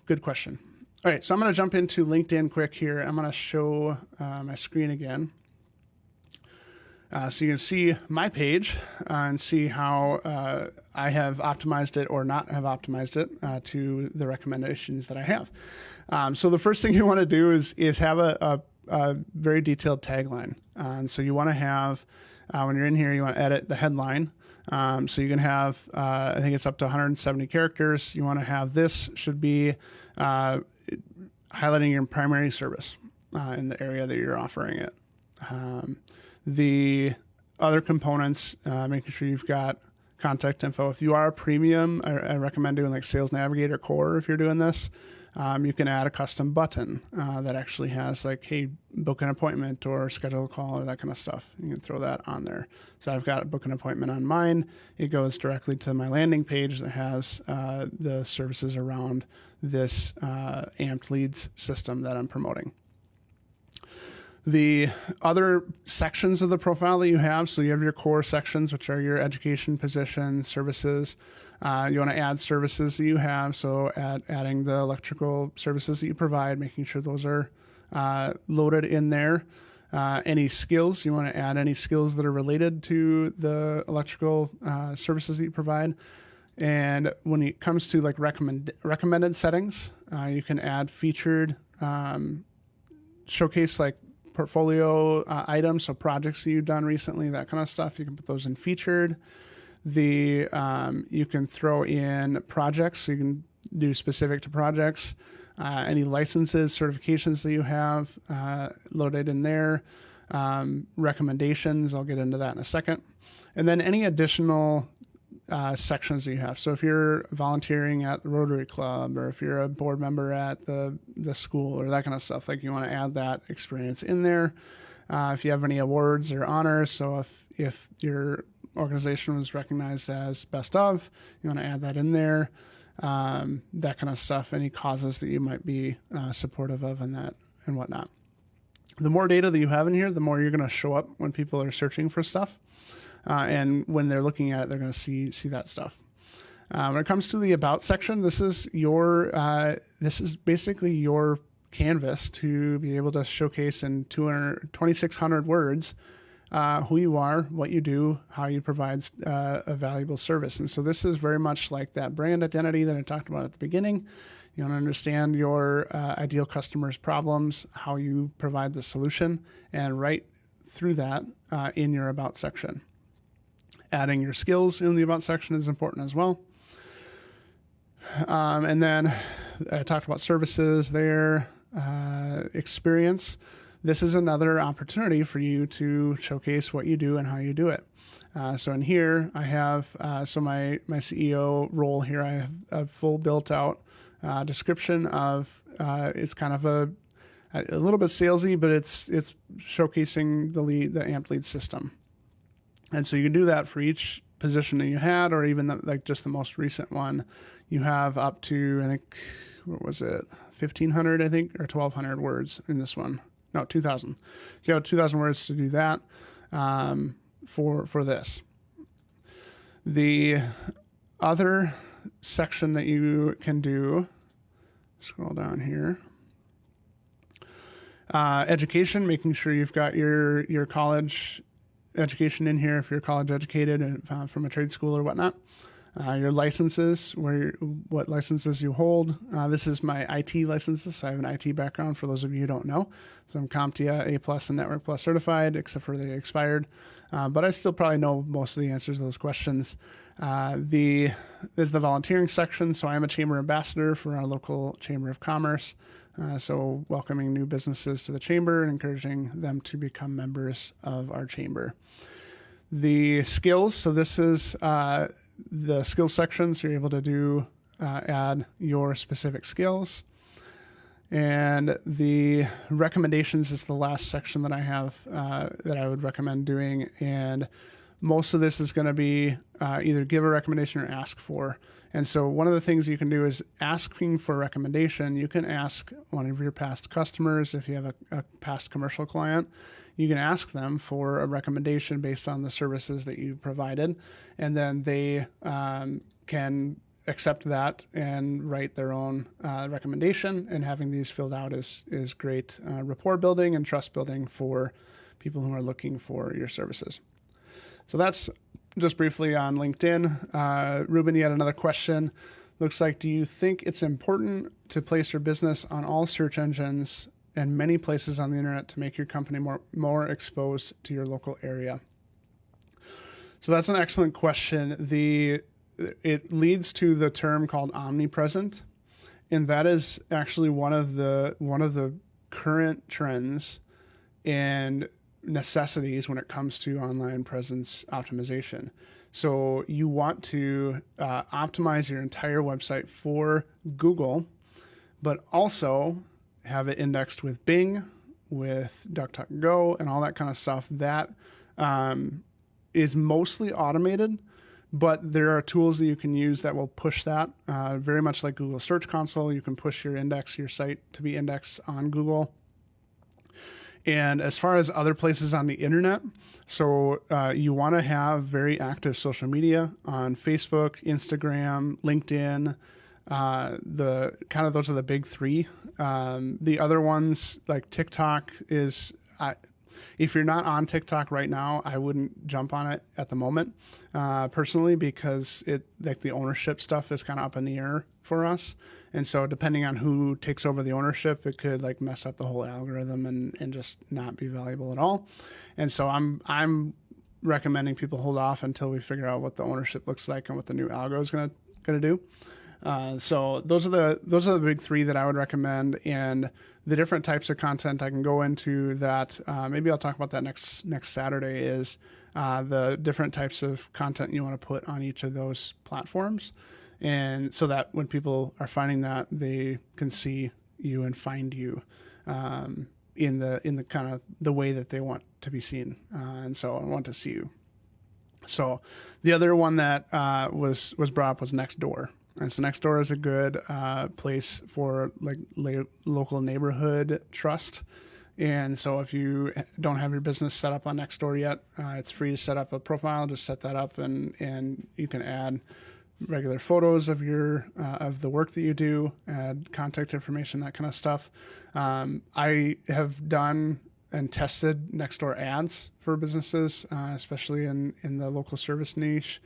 good question. All right, so I'm going to jump into LinkedIn quick here. I'm going to show my screen again. So you can see my page and see how I have optimized it or not have optimized it to the recommendations that I have. So the first thing you want to do is have a very detailed tagline. And so you want to have, when you're in here, you want to edit the headline. So you can have, I think it's up to 170 characters. You want to have this should be highlighting your primary service in the area that you're offering it. The other components, making sure you've got contact info. If you are a premium, I recommend doing like Sales Navigator Core if you're doing this. You can add a custom button that actually has like, hey, book an appointment or schedule a call or that kind of stuff. You can throw that on there. So I've got a book an appointment on mine. It goes directly to my landing page that has the services around this amped leads system that I'm promoting. The other sections of the profile that you have, so you have your core sections, which are your education, position, services. You want to add services that you have, so adding the electrical services that you provide, making sure those are loaded in there. Any skills, you want to add any skills that are related to the electrical services that you provide. And when it comes to like recommended settings, you can add featured, showcase like portfolio items, so projects that you've done recently, that kind of stuff. You can put those in featured. You can throw in projects, so you can do specific to projects. any licenses, certifications that you have loaded in there, recommendations. I'll get into that in a second. And then any additional sections that you have. So if you're volunteering at the Rotary Club, or if you're a board member at the school, or that kind of stuff, like you want to add that experience in there. If you have any awards or honors, so if your organization was recognized as best of, you want to add that in there. That kind of stuff, any causes that you might be supportive of, and that and whatnot. The more data that you have in here, the more you're going to show up when people are searching for stuff. And when they're looking at it, they're going to see that stuff. When it comes to the About section, this is basically your canvas to be able to showcase in 2,600 words who you are, what you do, how you provide a valuable service. And so this is very much like that brand identity that I talked about at the beginning. You want to understand your ideal customer's problems, how you provide the solution, and right through that in your About section. Adding your skills in the About section is important as well. And then I talked about services there, experience. This is another opportunity for you to showcase what you do and how you do it. So in here, I have, so my CEO role here, I have a full built out description of, it's kind of a little bit salesy, but it's showcasing the AMP lead system. And so you can do that for each position that you had, or even like just the most recent one. You have up to, I think, what was it, 1,500, I think, or 1,200 words in this one. No, 2,000. So you have 2,000 words to do that for this. The other section that you can do, scroll down here, education, making sure you've got your college education in here if you're college educated and from a trade school or whatnot. Your licenses, what licenses you hold. This is my IT licenses. So I have an IT background for those of you who don't know. So I'm CompTIA A+ and Network Plus certified, except for they expired. But I still probably know most of the answers to those questions. There's the volunteering section. So I'm a chamber ambassador for our local Chamber of Commerce. So welcoming new businesses to the chamber and encouraging them to become members of our chamber. The skills. So this is the skills section. So you're able to add your specific skills. And the recommendations is the last section that I have that I would recommend doing. And most of this is going to be either give a recommendation or ask for. And so one of the things you can do is asking for a recommendation. You can ask one of your past customers, if you have a past commercial client, you can ask them for a recommendation based on the services that you provided. And then they can accept that and write their own recommendation. And having these filled out is great rapport building and trust building for people who are looking for your services. So that's just briefly on LinkedIn. Ruben, you had another question. Looks like, do you think it's important to place your business on all search engines and many places on the internet to make your company more exposed to your local area? So that's an excellent question. It leads to the term called omnipresent, and that is actually one of the current trends and necessities when it comes to online presence optimization. So you want to optimize your entire website for Google, but also have it indexed with Bing, with DuckDuckGo, and all that kind of stuff. That is mostly automated, but there are tools that you can use that will push that. Very much like Google Search Console, you can push your site to be indexed on Google. And as far as other places on the internet, so you want to have very active social media on Facebook, Instagram, LinkedIn. Those are the big three. The other ones like TikTok is, if you're not on TikTok right now, I wouldn't jump on it at the moment, personally, because the ownership stuff is kind of up in the air for us. And so depending on who takes over the ownership, it could mess up the whole algorithm and just not be valuable at all. And so I'm recommending people hold off until we figure out what the ownership looks like and what the new algo is going to do. So those are the big three that I would recommend, and the different types of content I can go into that. Maybe I'll talk about that next Saturday. Is the different types of content you want to put on each of those platforms, and so that when people are finding that, they can see you and find you in the kind of the way that they want to be seen, and so I want to see you. So the other one that was brought up was Nextdoor. And so Nextdoor is a good place for like local neighborhood trust. And so if you don't have your business set up on Nextdoor yet, it's free to set up a profile. Just set that up, and you can add regular photos of your of the work that you do, add contact information, that kind of stuff. I have done and tested Nextdoor ads for businesses, especially in the local service niche.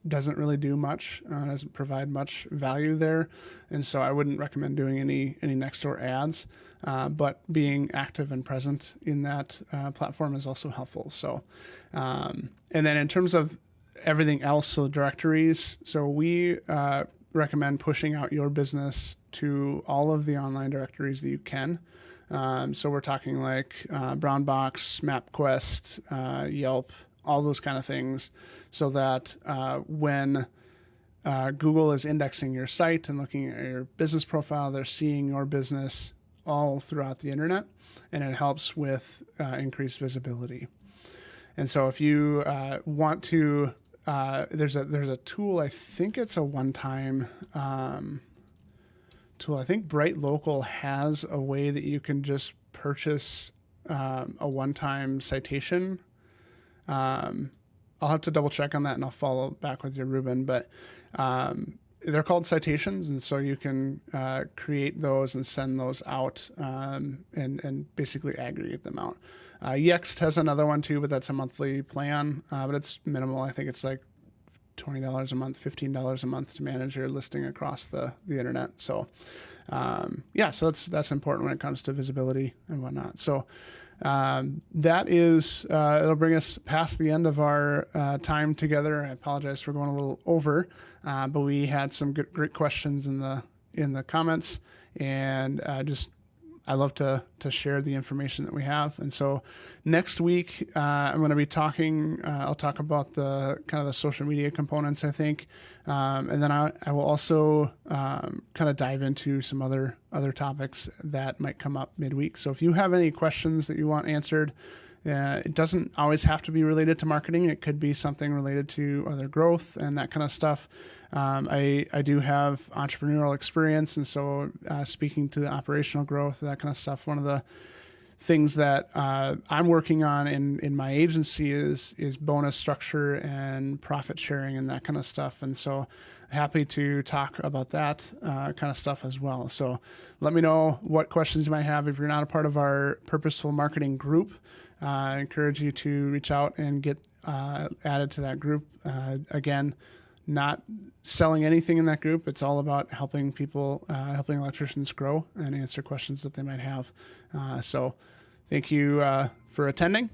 Doesn't really do much, doesn't provide much value there, and so I wouldn't recommend doing any Nextdoor ads. But being active and present in that platform is also helpful. So, and then in terms of everything else, so directories. So we recommend pushing out your business to all of the online directories that you can. So we're talking like Brownbox, MapQuest, Yelp, all those kind of things, so that when Google is indexing your site and looking at your business profile, they're seeing your business all throughout the internet, and it helps with increased visibility. And so if you want to, there's a tool, I think it's a one-time tool. I think Bright Local has a way that you can just purchase a one-time citation. I'll have to double check on that, and I'll follow back with you, Ruben. But they're called citations, and so you can create those and send those out, and basically aggregate them out. Yext has another one too, but that's a monthly plan, but it's minimal. I think it's like $20 a month, $15 a month to manage your listing across the internet. So so that's important when it comes to visibility and whatnot. So that is, it'll bring us past the end of our time together. I apologize for going a little over, but we had some great questions in the comments, and I love to share the information that we have. And so next week, I'm going to be talking, I'll talk about the kind of the social media components, I think. And then I will also kind of dive into some other topics that might come up midweek. So if you have any questions that you want answered, it doesn't always have to be related to marketing. It could be something related to other growth and that kind of stuff. I do have entrepreneurial experience, and so speaking to the operational growth, that kind of stuff, one of the things that I'm working on in my agency is bonus structure and profit sharing and that kind of stuff. And so happy to talk about that kind of stuff as well. So let me know what questions you might have. If you're not a part of our Purposeful Marketing group, I encourage you to reach out and get added to that group. Again, not selling anything in that group. It's all about helping people, helping electricians grow and answer questions that they might have. So thank you for attending,